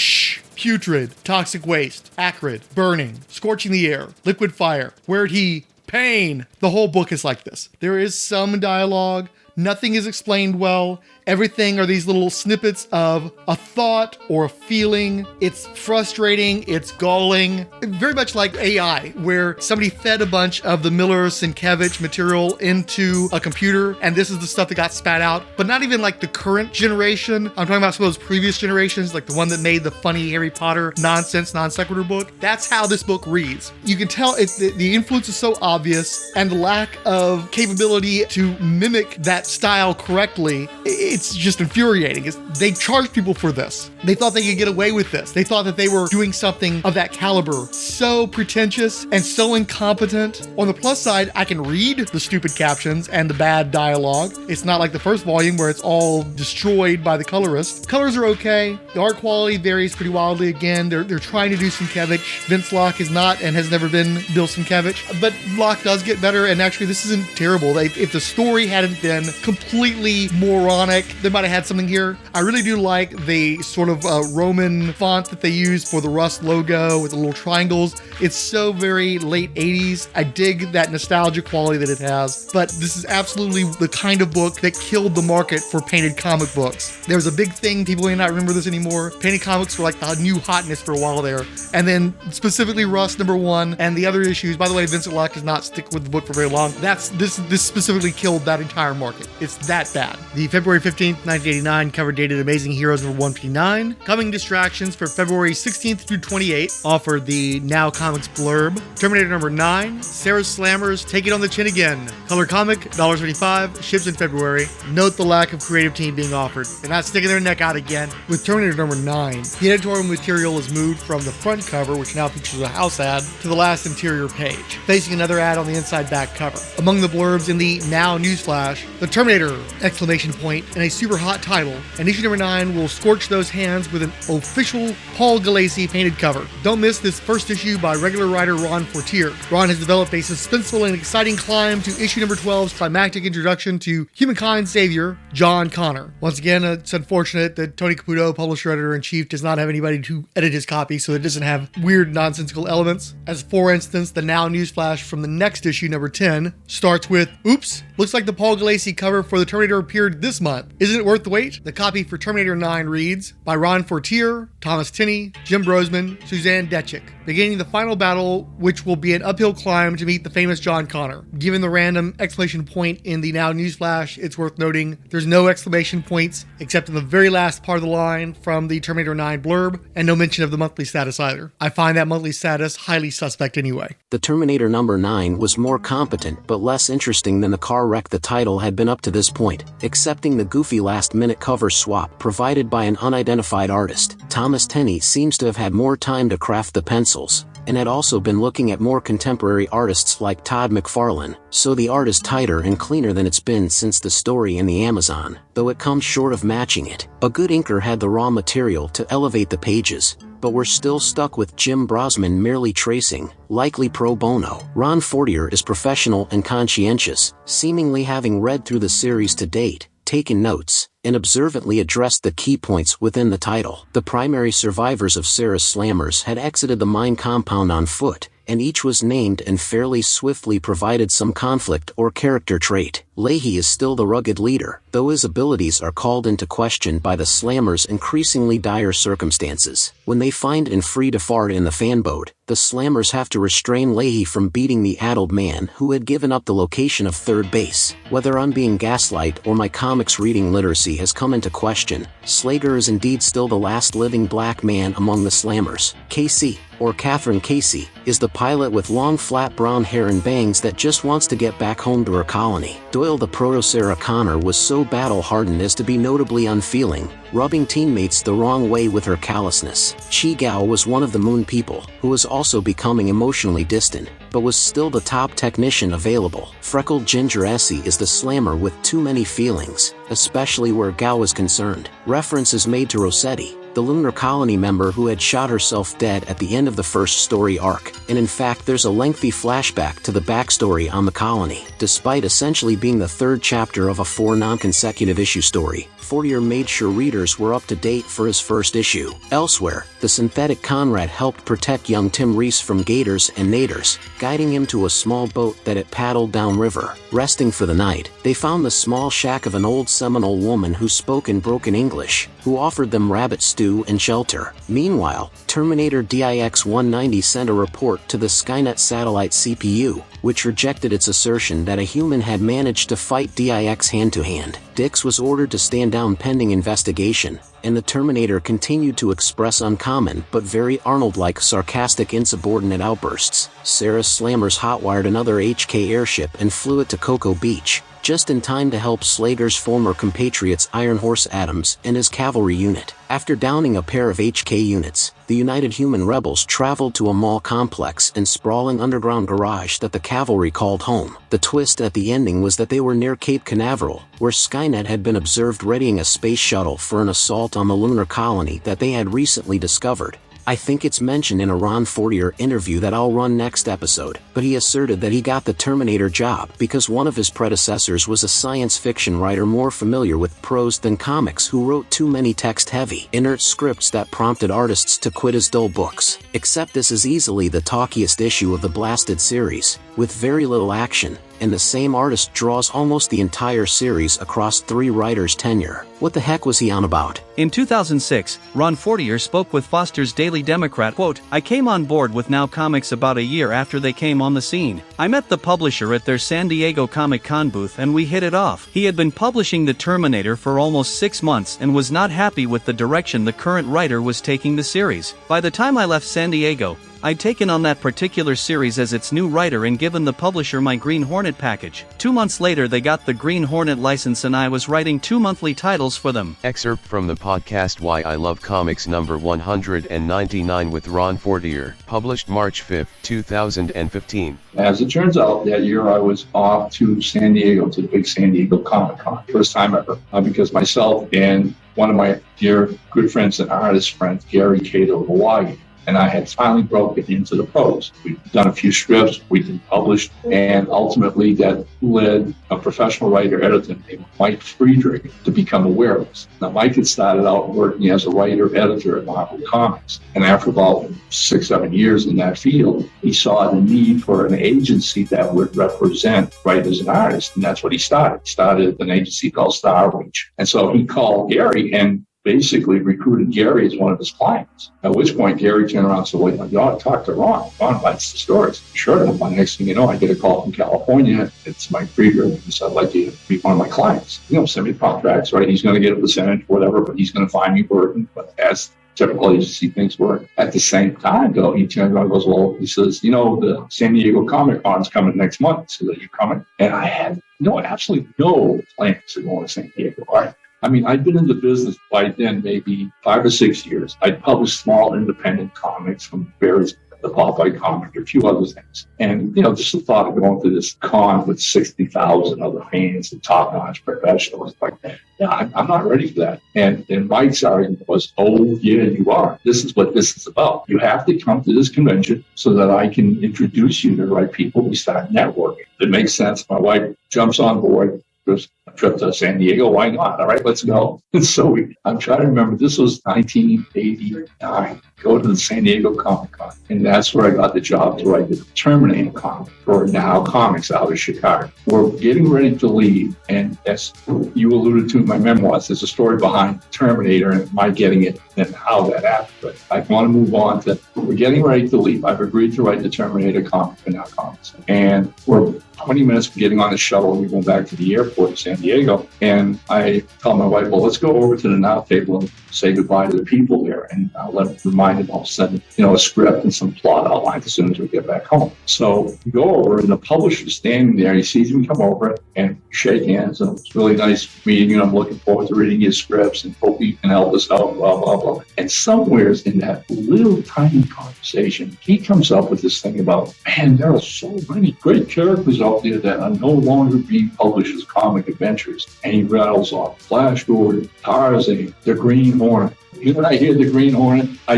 putrid, toxic waste, acrid, burning, scorching the air, liquid fire, where'd he, pain. The whole book is like this. There is some dialogue. Nothing is explained well. Everything are these little snippets of a thought or a feeling. It's frustrating. It's galling. Very much like AI, where somebody fed a bunch of the Miller Sienkiewicz material into a computer, and this is the stuff that got spat out. But not even like the current generation. I'm talking about some of those previous generations, like the one that made the funny Harry Potter nonsense, non sequitur book. That's how this book reads. You can tell the influence is so obvious, and the lack of capability to mimic that style correctly. It it's just infuriating. They charged people for this. They thought they could get away with this. They thought that they were doing something of that caliber. So pretentious and so incompetent. On the plus side, I can read the stupid captions and the bad dialogue. It's not like the first volume where it's all destroyed by the colorist. Colors are okay. The art quality varies pretty wildly. Again, they're trying to do Sienkiewicz. Vince Locke is not and has never been Bill Sienkiewicz, but Locke does get better, and actually this isn't terrible. If the story hadn't been completely moronic, they might have had something here. I really do like the sort of Roman font that they use for the Rust logo with the little triangles. It's so very late 80s. I dig that nostalgia quality that it has, but this is absolutely the kind of book that killed the market for painted comic books. There was a big thing, people may not remember this anymore. Painted comics were like the new hotness for a while there, and then specifically Rust #1 and the other issues. By the way, Vincent Locke does not stick with the book for very long. This specifically killed that entire market. It's that bad. The February 15th, 1989 cover dated Amazing Heroes #159. Coming distractions for February 16th through 28th offered the Now Comics blurb. Terminator #9, Sarah's Slammers Take It on the Chin Again. Color comic, $1.75, ships in February. Note the lack of creative team being offered. They're not sticking their neck out again. With Terminator #9, the editorial material is moved from the front cover, which now features a house ad, to the last interior page, facing another ad on the inside back cover. Among the blurbs in the Now newsflash, the Terminator! Exclamation point and a super hot title, and issue #9 will scorch those hands with an official Paul Galassi painted cover. Don't miss this first issue by regular writer Ron Fortier. Ron has developed a suspenseful and exciting climb to issue #12's climactic introduction to humankind's savior, John Connor. Once again, it's unfortunate that Tony Caputo, publisher editor-in-chief, does not have anybody to edit his copy, so it doesn't have weird nonsensical elements. As for instance, the Now newsflash from the next issue, #10, starts with, "Oops, looks like the Paul Galassi cover for the Terminator appeared this month. Isn't it worth the wait?" The copy for Terminator 9 reads, by Ron Fortier, Thomas Tenney, Jim Brosman, Suzanne Detchik, beginning the final battle, which will be an uphill climb to meet the famous John Connor. Given the random exclamation point in the Now newsflash, it's worth noting there's no exclamation points except in the very last part of the line from the Terminator 9 blurb, and no mention of the monthly status either. I find that monthly status highly suspect anyway. The Terminator #9 was more competent but less interesting than the car wreck the title had been up to this point, excepting the goofy last-minute cover swap provided by an unidentified artist. Thomas Tenney seems to have had more time to craft the pencils, and had also been looking at more contemporary artists like Todd McFarlane, so the art is tighter and cleaner than it's been since the story in the Amazon, though it comes short of matching it. A good inker had the raw material to elevate the pages, but we're still stuck with Jim Brosman merely tracing, likely pro bono. Ron Fortier is professional and conscientious, seemingly having read through the series to date, taken notes, and observantly addressed the key points within the title. The primary survivors of Sarah's Slammers had exited the mine compound on foot, and each was named and fairly swiftly provided some conflict or character trait. Leahy is still the rugged leader, though his abilities are called into question by the Slammers' increasingly dire circumstances. When they find and free DeFard in the fanboat, the Slammers have to restrain Leahy from beating the addled man who had given up the location of third base. Whether I'm being gaslight or my comics reading literacy has come into question, Slager is indeed still the last living black man among the Slammers. Casey, or Katherine Casey, is the pilot with long flat brown hair and bangs that just wants to get back home to her colony. Doyle the Proto-Sarah Connor was so battle-hardened as to be notably unfeeling, rubbing teammates the wrong way with her callousness. Chi Gao was one of the Moon people, who was also becoming emotionally distant, but was still the top technician available. Freckled Ginger Essie is the Slammer with too many feelings, especially where Gao is concerned. Reference is made to Rossetti, the lunar colony member who had shot herself dead at the end of the first story arc, and in fact there's a lengthy flashback to the backstory on the colony. Despite essentially being the third chapter of a 4 non-consecutive issue story, Fortier made sure readers were up to date for his first issue. Elsewhere, the synthetic Conrad helped protect young Tim Reese from gators and naders, guiding him to a small boat that it paddled downriver. Resting for the night, they found the small shack of an old Seminole woman who spoke in broken English, who offered them rabbit stew and shelter. Meanwhile, Terminator DIX-190 sent a report to the Skynet satellite CPU, which rejected its assertion that a human had managed to fight DIX hand-to-hand. Dix was ordered to stand down pending investigation, and the Terminator continued to express uncommon but very Arnold-like sarcastic insubordinate outbursts. Sarah Slammers hotwired another HK airship and flew it to Cocoa Beach, just in time to help Slager's former compatriots Iron Horse Adams and his cavalry unit. After downing a pair of HK units, the United Human Rebels traveled to a mall complex and sprawling underground garage that the cavalry called home. The twist at the ending was that they were near Cape Canaveral, where Skynet had been observed readying a space shuttle for an assault on the lunar colony that they had recently discovered. I think it's mentioned in a Ron Fortier interview that I'll run next episode, but he asserted that he got the Terminator job because one of his predecessors was a science fiction writer more familiar with prose than comics who wrote too many text-heavy, inert scripts that prompted artists to quit his dull books. Except this is easily the talkiest issue of the blasted series, with very little action, and the same artist draws almost the entire series across 3 writers' tenure. What the heck was he on about? In 2006, Ron Fortier spoke with Foster's Daily Democrat, quote, "I came on board with Now Comics about a year after they came on the scene. I met the publisher at their San Diego Comic-Con booth and we hit it off. He had been publishing The Terminator for almost 6 months and was not happy with the direction the current writer was taking the series. By the time I left San Diego, I'd taken on that particular series as its new writer and given the publisher my Green Hornet package. 2 months later they got the Green Hornet license and I was writing 2 monthly titles for them." Excerpt from the podcast Why I Love Comics number 199 with Ron Fortier, published March 5, 2015. As it turns out, that year I was off to San Diego, to the big San Diego Comic-Con. First time ever, because myself and one of my dear good friends and artist friends, Gary Cato of Hawaii, and I had finally broken into the prose. We'd done a few strips, we'd been published, and ultimately that led a professional writer-editor named Mike Friedrich to become aware of us. Now, Mike had started out working as a writer-editor at Marvel Comics, and after about 6-7 years in that field, he saw the need for an agency that would represent writers and artists, and that's what he started. He started an agency called Star Reach. And so he called Gary and basically recruited Gary as one of his clients. At which point Gary turned around and said, "Well, you ought to talk to Ron. Ron writes the stories." Sure enough, next thing you know, I get a call from California. It's Mike Friedrich. He said, "I'd like you to be one of my clients. Send me contracts, right? He's going to get a percentage, whatever, but he's going to find me work." But as typical agency things work. At the same time, though, he turned around and goes, "Well," he says, "the San Diego Comic-Con's coming next month." So that you're coming. And I had absolutely no plans to go to San Diego. Right? I mean, I'd been in the business by then, maybe 5 or 6 years. I'd published small independent comics from various, the Popeye comic, a few other things. And, just the thought of going to this con with 60,000 other fans and top-notch professionals, like, yeah, I'm not ready for that. And Mike's argument was, "Oh, yeah, you are. This is what this is about. You have to come to this convention so that I can introduce you to the right people. We start networking." It makes sense. My wife jumps on board. There's a trip to San Diego. Why not? All right, let's go. And so I'm trying to remember, this was 1989. Go to the San Diego Comic-Con. And that's where I got the job to write the Terminator comic for Now Comics out of Chicago. We're getting ready to leave. And as you alluded to in my memoirs, there's a story behind Terminator and my getting it and how that happened. But I want to move on to, we're getting ready to leave. I've agreed to write the Terminator comic for Now Comics. And we're 20 minutes from getting on the shuttle and we're going back to the airport in San Diego. And I tell my wife, "Well, let's go over to the Now table and say goodbye to the people there. And I'll remind them, I'll send, a script and some plot outline as soon as we get back home." So we go over and the publisher's standing there. He sees me come over and shake hands. And it's really nice meeting you. I'm looking forward to reading your scripts and hope you can help us out, blah, blah, blah. And somewhere in that little tiny conversation, he comes up with this thing about, "Man, there are so many great characters out there that are no longer being published as comic adventures." And he rattles off Flash Gordon, Tarzan, the Green Hornet. When I hear the Green Hornet, I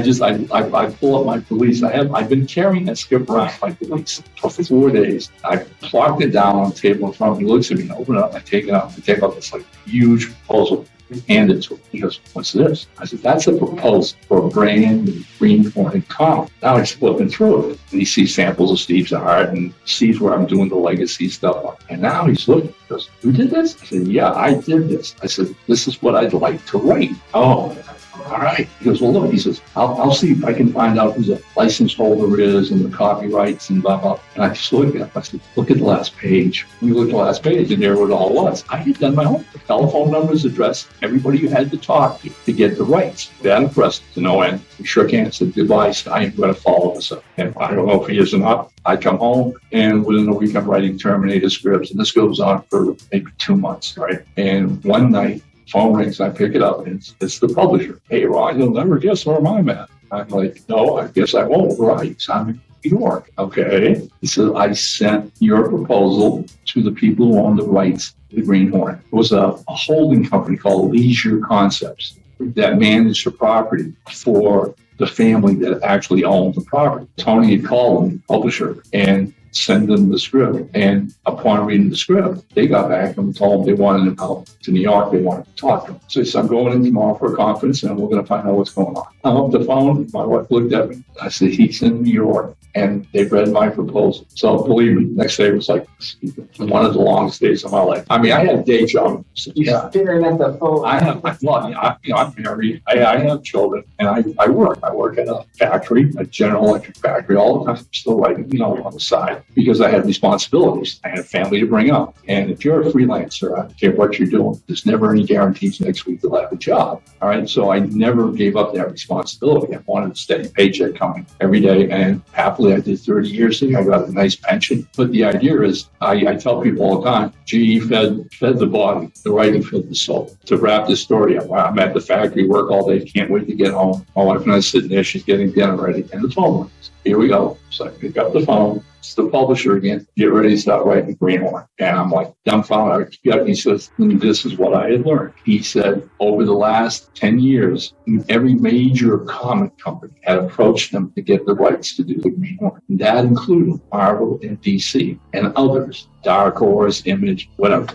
pull up my police. I've been carrying that script around my police for 4 days. I plopped it down on the table in front of me. He looks at me and I open it up. I take it out. I take out this huge proposal. Hand it to him. He goes, "What's this?" I said, "That's a proposal for a brand new Green Hornet comic." Now he's flipping through it. And he sees samples of Steve's art and sees where I'm doing the legacy stuff. And now he's looking. He goes, "You did this?" I said, "Yeah, I did this." I said, "This is what I'd like to write." "Oh, All right. He goes, well, look, he says, I'll see if I can find out who the license holder is and the copyrights and blah, blah. And I just looked at it. I said, look at the last page. We looked at the last page, and there it all was. I had done my homework. Telephone numbers, address, everybody you had to talk to get the rights. That impressed to no end. We shook hands, said goodbye. I am going to follow this up. And I don't know if he is or not. I come home, and within a week, I'm writing Terminator scripts. And this goes on for maybe 2 months, right? And one night, phone rings, I pick it up, and it's the publisher. Hey, Ron, you'll never guess where I'm at. I'm like, no, I guess I won't. Right. I'm in New York. Okay. He said, I sent your proposal to the people who own the rights to the Green Hornet. It was a holding company called Leisure Concepts that managed the property for the family that actually owned the property. Tony had called him, the publisher, and send them the script. And upon reading the script, they got back and told them they wanted to come to New York. They wanted to talk to them. So he said, I'm going in tomorrow for a conference, and we're going to find out what's going on. I'm up the phone. My wife looked at me. I said, he's in New York. And they read my proposal. So believe me, next day was like one of the longest days of my life. I mean, I had a day job. Yeah. Staring at the phone. I'm married. I have children, and I work. I work at a factory, a General Electric factory, all the time. I'm still writing, on the side because I had responsibilities. I had a family to bring up. And if you're a freelancer, I don't care what you're doing. There's never any guarantees next week you'll have a job. All right. So I never gave up that responsibility. I wanted a steady paycheck coming every day, and happily I did 30 years there. I got a nice pension. But the idea is, I tell people all the time, GE fed the body, the writing fed the soul. To wrap this story up, I'm at the factory, work all day, can't wait to get home. My wife and I sitting there, she's getting dinner ready, and the phone rings. Here we go. So I pick up the phone. It's the publisher again. Get ready to start writing Green Hornet. And I'm like dumbfounded. He says, this is what I had learned. He said, over the last 10 years, every major comic company had approached them to get the rights to do the Green Hornet. And that included Marvel and DC and others, Dark Horse, Image, whatever.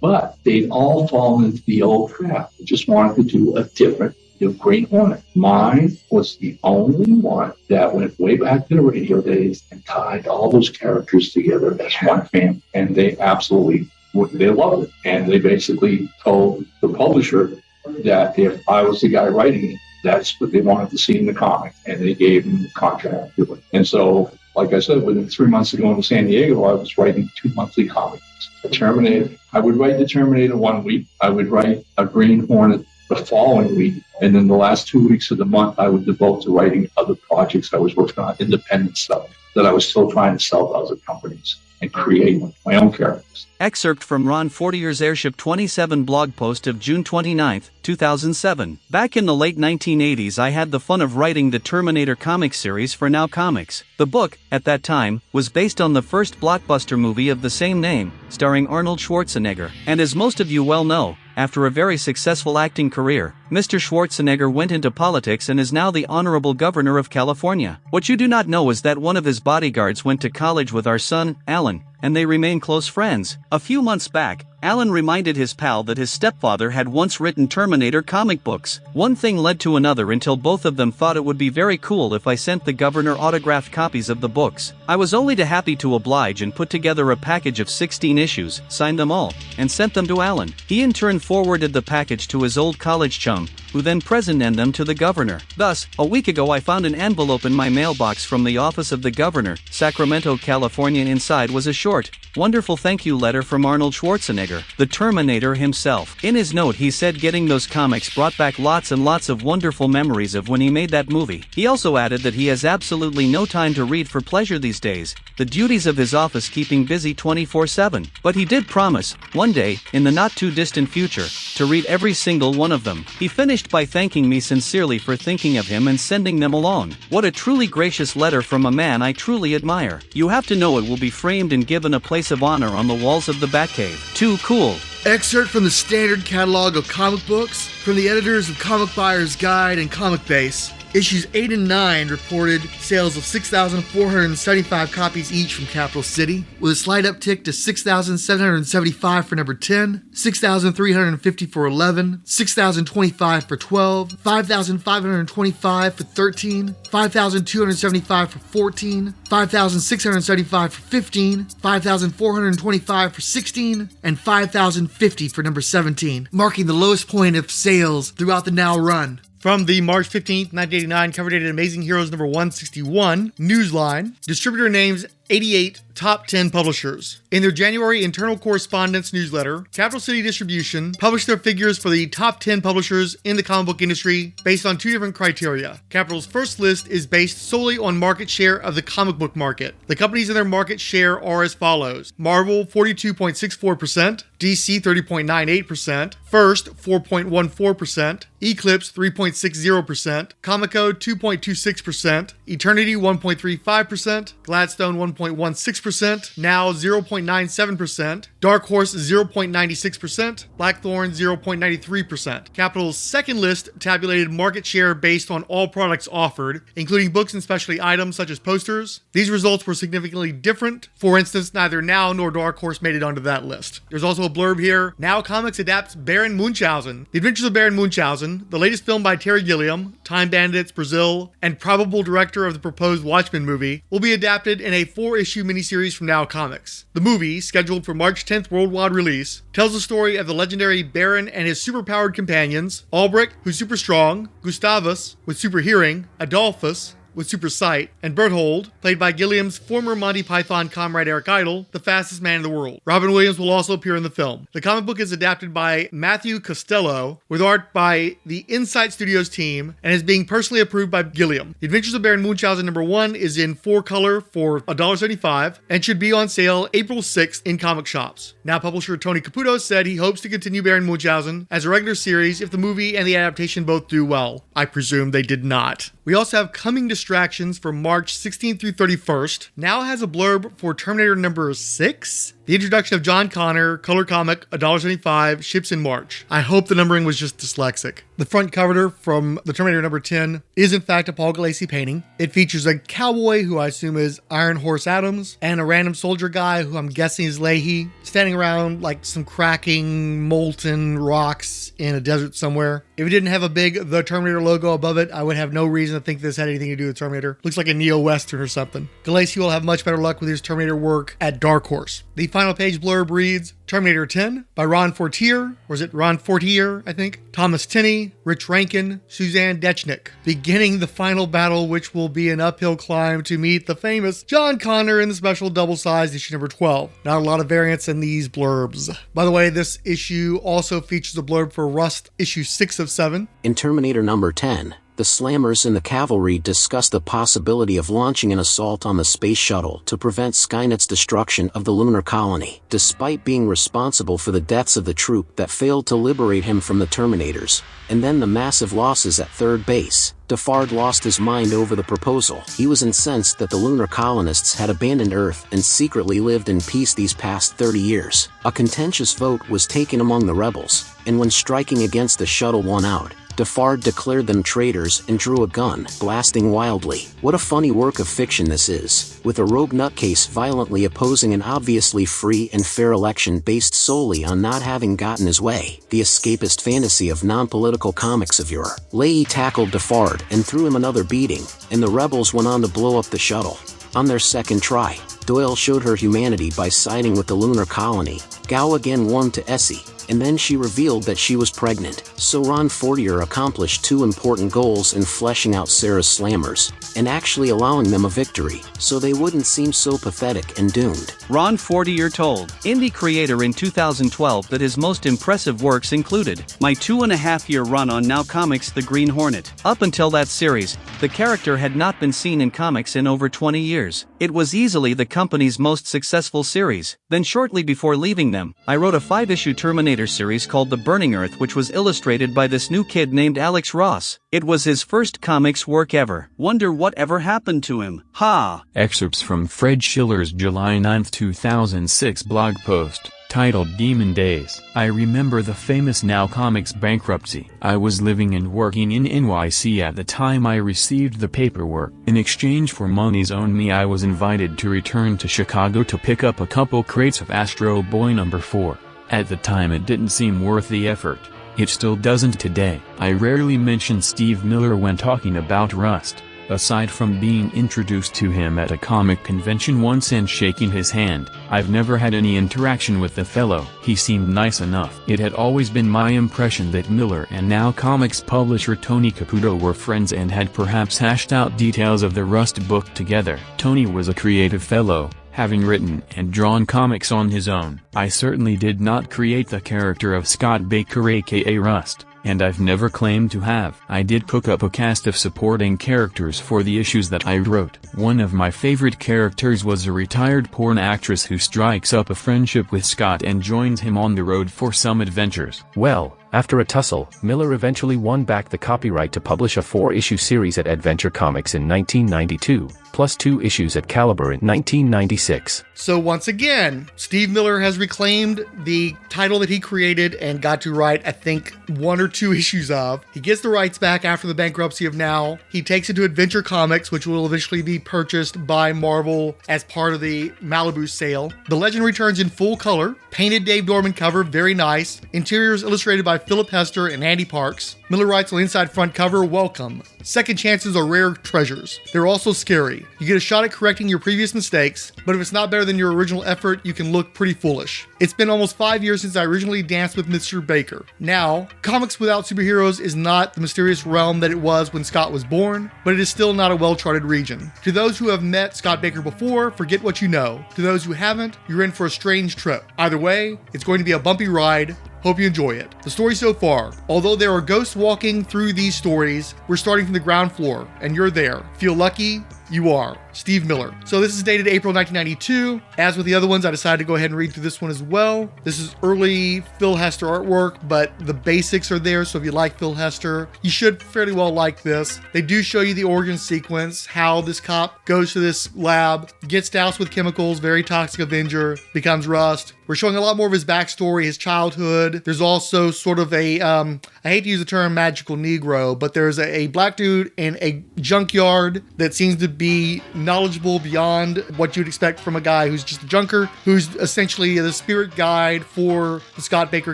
But they'd all fallen into the old trap. They just wanted to do a different Green Hornet. Mine was the only one that went way back to the radio days and tied all those characters together as one family. And they absolutely, they loved it. And they basically told the publisher that if I was the guy writing it, that's what they wanted to see in the comic. And they gave him the contract to do it. And so, like I said, within 3 months of going to San Diego, I was writing 2 monthly comics. The Terminator. I would write the Terminator 1 week. I would write a Green Hornet the following week, and then the last 2 weeks of the month I would devote to writing other projects I was working on, independent stuff that I was still trying to sell to other companies and create my own characters. Excerpt from Ron Fortier's Airship 27 blog post of June 29, 2007. Back in the late 1980s, I had the fun of writing the Terminator comic series for Now Comics. The book, at that time, was based on the first blockbuster movie of the same name, starring Arnold Schwarzenegger. And as most of you well know, after a very successful acting career, Mr. Schwarzenegger went into politics and is now the Honorable Governor of California. What you do not know is that one of his bodyguards went to college with our son, Alan, and they remain close friends. A few months back, Alan reminded his pal that his stepfather had once written Terminator comic books. One thing led to another until both of them thought it would be very cool if I sent the governor autographed copies of the books. I was only too happy to oblige and put together a package of 16 issues, signed them all, and sent them to Alan. He in turn forwarded the package to his old college chum, who then presented them to the governor. Thus, a week ago I found an envelope in my mailbox from the office of the governor, Sacramento, California. Inside was a short, wonderful thank you letter from Arnold Schwarzenegger, the Terminator himself. In his note he said getting those comics brought back lots and lots of wonderful memories of when he made that movie. He also added that he has absolutely no time to read for pleasure these days, the duties of his office keeping busy 24/7. But he did promise, one day, in the not too distant future, to read every single one of them. He finished by thanking me sincerely for thinking of him and sending them along. What a truly gracious letter from a man I truly admire. You have to know it will be framed and given a place of honor on the walls of the Batcave. Too cool. Excerpt from the standard catalog of comic books from the editors of Comic Buyer's Guide and Comic Base. Issues 8 and 9 reported sales of 6,475 copies each from Capital City, with a slight uptick to 6,775 for number 10, 6,350 for 11, 6,025 for 12, 5,525 for 13, 5,275 for 14, 5,675 for 15, 5,425 for 16, and 5,050 for number 17, marking the lowest point of sales throughout the Now run. From the March 15th, 1989 cover dated Amazing Heroes number 161, Newsline, distributor names 88 top 10 publishers. In their January internal correspondence newsletter, Capital City Distribution published their figures for the top 10 publishers in the comic book industry based on two different criteria. Capital's first list is based solely on market share of the comic book market. The companies in their market share are as follows: Marvel 42.64%, DC 30.98%, First 4.14%, Eclipse 3.60%, Comico 2.26%, Eternity 1.35%, Gladstone 1.16%, Now 0.97%, Dark Horse 0.96%, Blackthorn 0.93%. Capital's second list tabulated market share based on all products offered, including books and specialty items such as posters. These results were significantly different. For instance, neither Now nor Dark Horse made it onto that list. There's also a blurb here. Now Comics adapts Baron Munchausen. The Adventures of Baron Munchausen, the latest film by Terry Gilliam, Time Bandits, Brazil, and probable director of the proposed Watchmen movie, will be adapted in a 4-issue miniseries from Now Comics. The movie, scheduled for March 10th worldwide release, tells the story of the legendary Baron and his superpowered companions, Albrecht, who's super strong, Gustavus, with super hearing, Adolphus, with super sight, and Berthold, played by Gilliam's former Monty Python comrade Eric Idle, the fastest man in the world. Robin Williams will also appear in the film. The comic book is adapted by Matthew Costello, with art by the Insight Studios team, and is being personally approved by Gilliam. The Adventures of Baron Munchausen number 1 is in 4-color for $1.75 and should be on sale April 6th in comic shops. Now publisher Tony Caputo said he hopes to continue Baron Munchausen as a regular series if the movie and the adaptation both do well. I presume they did not. We also have coming distractions for March 16th through 31st. Now has a blurb for Terminator number 6. The introduction of John Connor, color comic, $1.75, ships in March. I hope the numbering was just dyslexic. The front cover from the Terminator number 10 is in fact a Paul Galassi painting. It features a cowboy who I assume is Iron Horse Adams, and a random soldier guy who I'm guessing is Leahy, standing around like some cracking, molten rocks in a desert somewhere. If it didn't have a big The Terminator logo above it, I would have no reason to think this had anything to do with Terminator. Looks like a neo-western or something. Galassi will have much better luck with his Terminator work at Dark Horse. The final page blurb reads, Terminator 10 by Ron Fortier, or is it Ron Fortier, I think? Thomas Tenney, Rich Rankin, Suzanne Dechnik. Beginning the final battle, which will be an uphill climb to meet the famous John Connor in the special double-sized issue number 12. Not a lot of variance in these blurbs. By the way, this issue also features a blurb for Rust issue 6 of 7. In Terminator number 10, the Slammers and the Cavalry discuss the possibility of launching an assault on the space shuttle to prevent Skynet's destruction of the lunar colony, despite being responsible for the deaths of the troop that failed to liberate him from the Terminators, and then the massive losses at third base. Defard lost his mind over the proposal. He was incensed that the lunar colonists had abandoned Earth and secretly lived in peace these past 30 years. A contentious vote was taken among the rebels, and when striking against the shuttle won out, Defard declared them traitors and drew a gun, blasting wildly. What a funny work of fiction this is, with a rogue nutcase violently opposing an obviously free and fair election based solely on not having gotten his way. The escapist fantasy of non-political comics of yore. Leahy tackled Defard and threw him another beating, and the rebels went on to blow up the shuttle. On their second try, Doyle showed her humanity by siding with the lunar colony. Gao again won to Essie, and then she revealed that she was pregnant. So Ron Fortier accomplished two important goals in fleshing out Sarah's Slammers, and actually allowing them a victory, so they wouldn't seem so pathetic and doomed. Ron Fortier told Indie Creator in 2012 that his most impressive works included my 2.5-year run on Now Comics' The Green Hornet. Up until that series, the character had not been seen in comics in over 20 years. It was easily the company's most successful series. Then shortly before leaving them, I wrote a 5-issue Terminator series called The Burning Earth, which was illustrated by this new kid named Alex Ross. It was his first comics work ever. Wonder what ever happened to him. Ha! Excerpts from Fred Schiller's July 9, 2006 blog post, titled Demon Days. I remember the famous Now Comics bankruptcy. I was living and working in NYC at the time I received the paperwork. In exchange for money's owed me, I was invited to return to Chicago to pick up a couple crates of Astro Boy number 4. At the time it didn't seem worth the effort. It still doesn't today. I rarely mention Steve Miller when talking about Rust. Aside from being introduced to him at a comic convention once and shaking his hand, I've never had any interaction with the fellow. He seemed nice enough. It had always been my impression that Miller and Now Comics publisher Tony Caputo were friends and had perhaps hashed out details of the Rust book together. Tony was a creative fellow, having written and drawn comics on his own. I certainly did not create the character of Scott Baker aka Rust, and I've never claimed to have. I did cook up a cast of supporting characters for the issues that I wrote. One of my favorite characters was a retired porn actress who strikes up a friendship with Scott and joins him on the road for some adventures. Well, after a tussle, Miller eventually won back the copyright to publish a 4-issue series at Adventure Comics in 1992, plus 2 issues at Caliber in 1996. So once again, Steve Miller has reclaimed the title that he created and got to write, I think, 1 or 2 issues of. He gets the rights back after the bankruptcy of Now. He takes it to Adventure Comics, which will eventually be purchased by Marvel as part of the Malibu sale. The Legend returns in full color, painted Dave Dorman cover, very nice. Interiors illustrated by Philip Hester and Andy Parks. Miller writes on the inside front cover, "Welcome. Second chances are rare treasures. They're also scary. You get a shot at correcting your previous mistakes, but if it's not better than your original effort, you can look pretty foolish. It's been almost 5 years since I originally danced with Mr. Baker. Now, comics without superheroes is not the mysterious realm that it was when Scott was born, but it is still not a well-charted region. To those who have met Scott Baker before, forget what you know. To those who haven't, you're in for a strange trip. Either way, it's going to be a bumpy ride. Hope you enjoy it." The story so far. Although there are ghosts walking through these stories, we're starting from the ground floor, and you're there. Feel lucky? You are. Steve Miller. So this is dated April 1992. As with the other ones, I decided to go ahead and read through this one as well. This is early Phil Hester artwork, but the basics are there, so if you like Phil Hester, you should fairly well like this. They do show you the origin sequence, how this cop goes to this lab, gets doused with chemicals, very toxic Avenger, becomes Rust. We're showing a lot more of his backstory, his childhood. There's also sort of a, I hate to use the term magical Negro, but there's a black dude in a junkyard that seems to be knowledgeable beyond what you'd expect from a guy who's just a junker, who's essentially the spirit guide for the Scott Baker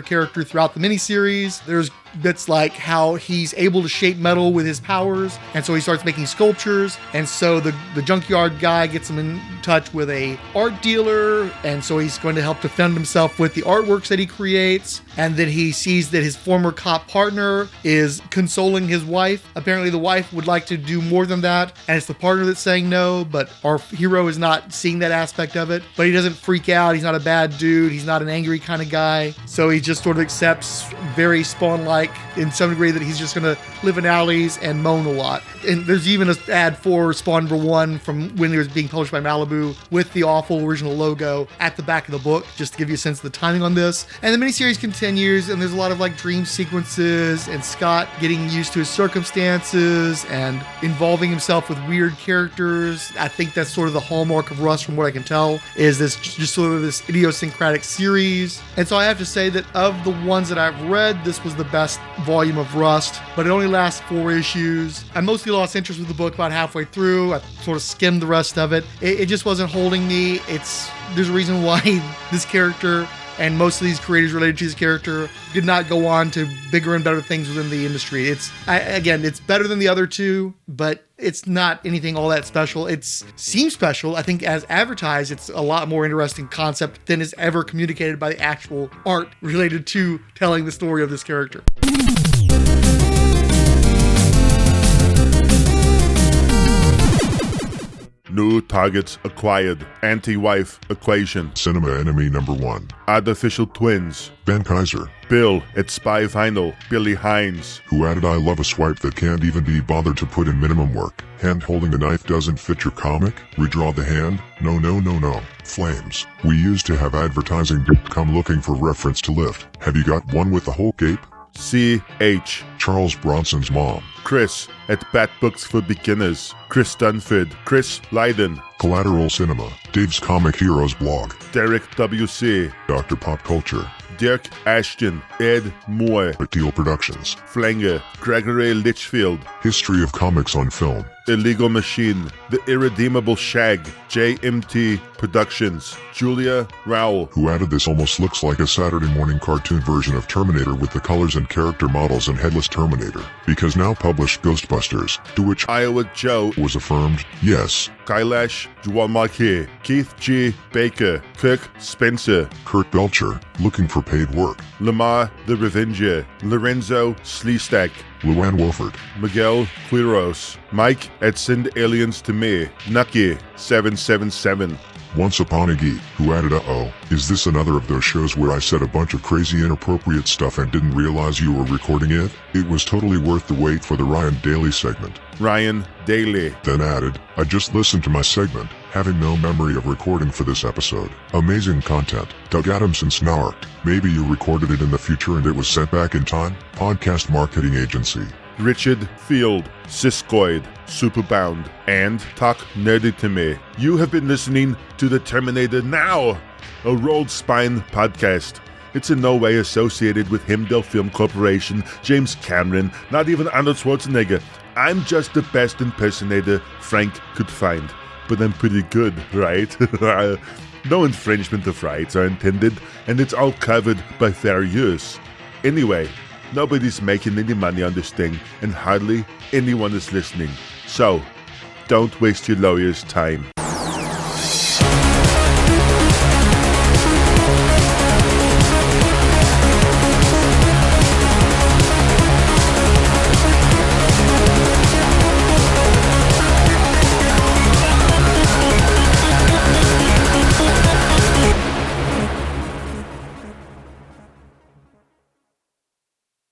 character throughout the miniseries. There's bits like how he's able to shape metal with his powers, and so he starts making sculptures, and so the junkyard guy gets him in touch with a art dealer, and so he's going to help defend himself with the artworks that he creates. And then he sees that his former cop partner is consoling his wife. Apparently the wife would like to do more than that, and it's the partner that's saying no, but our hero is not seeing that aspect of it. But he doesn't freak out. He's not a bad dude. He's not an angry kind of guy. So he just sort of accepts, very Spawn-like in some degree, that he's just going to live in alleys and moan a lot. And there's even an ad for Spawn #1 from when it was being published by Malibu with the awful original logo at the back of the book, just to give you a sense of the timing on this. And the miniseries continues, and there's a lot of like dream sequences and Scott getting used to his circumstances and involving himself with weird characters. I think that's sort of the hallmark of Rust, from what I can tell, is this just sort of this idiosyncratic series. And so I have to say that of the ones that I've read, this was the best volume of Rust, but it only lasts 4 issues. I mostly lost interest with the book about halfway through. I sort of skimmed the rest of it. It just wasn't holding me. There's a reason why this character and most of these creators related to his character did not go on to bigger and better things within the industry. It's better than the other two, but it's not anything all that special. It seems special. I think as advertised, it's a lot more interesting concept than is ever communicated by the actual art related to telling the story of this character. New targets acquired. Anti-wife equation. Cinema enemy number 1. Artificial twins. Ben Kaiser. Bill at Spy Vinyl. Billy Hines. Who added I love a swipe that can't even be bothered to put in minimum work. Hand holding a knife doesn't fit your comic? Redraw the hand? No. Flames. We used to have advertising come looking for reference to lift. Have you got one with the whole cape? C.H. Charles Bronson's mom. Chris at Bat Books for Beginners. Chris Dunford. Chris Lydon. Collateral Cinema. Dave's Comic Heroes blog. Derek W.C. Dr. Pop Culture. Dirk Ashton. Ed Moore. Teal Productions. Flanger. Gregory Litchfield. History of Comics on Film. Illegal Machine, The Irredeemable Shag, JMT Productions, Julia Rowell, who added this almost looks like a Saturday morning cartoon version of Terminator with the colors and character models and headless Terminator, because now published Ghostbusters, to which Iowa Joe was affirmed, yes. Kailash Dwalmaki, Keith G. Baker, Kirk Spencer, Kurt Belcher, looking for paid work. Lamar the Revenger, Lorenzo Sleestack, Llewellyn Wolford, Miguel Quiros, Mike at Send Aliens to Me, Nucky 777. Once Upon a Geek, who added is this another of those shows where I said a bunch of crazy inappropriate stuff and didn't realize you were recording it? It was totally worth the wait for the Ryan Daly segment. Ryan Daly then added, I just listened to my segment, having no memory of recording for this episode. Amazing content. Doug Adamson snarked, maybe you recorded it in the future and it was sent back in time? Podcast Marketing Agency. Richard Field, Siskoid, Superbound, and Talk Nerdy to Me. You have been listening to the Terminator Now, a Rolled Spine podcast. It's in no way associated with Himdale Film Corporation, James Cameron, not even Arnold Schwarzenegger. I'm just the best impersonator Frank could find. But I'm pretty good, right? No infringement of rights are intended, and it's all covered by fair use. Anyway, nobody's making any money on this thing, and hardly anyone is listening. So, don't waste your lawyer's time.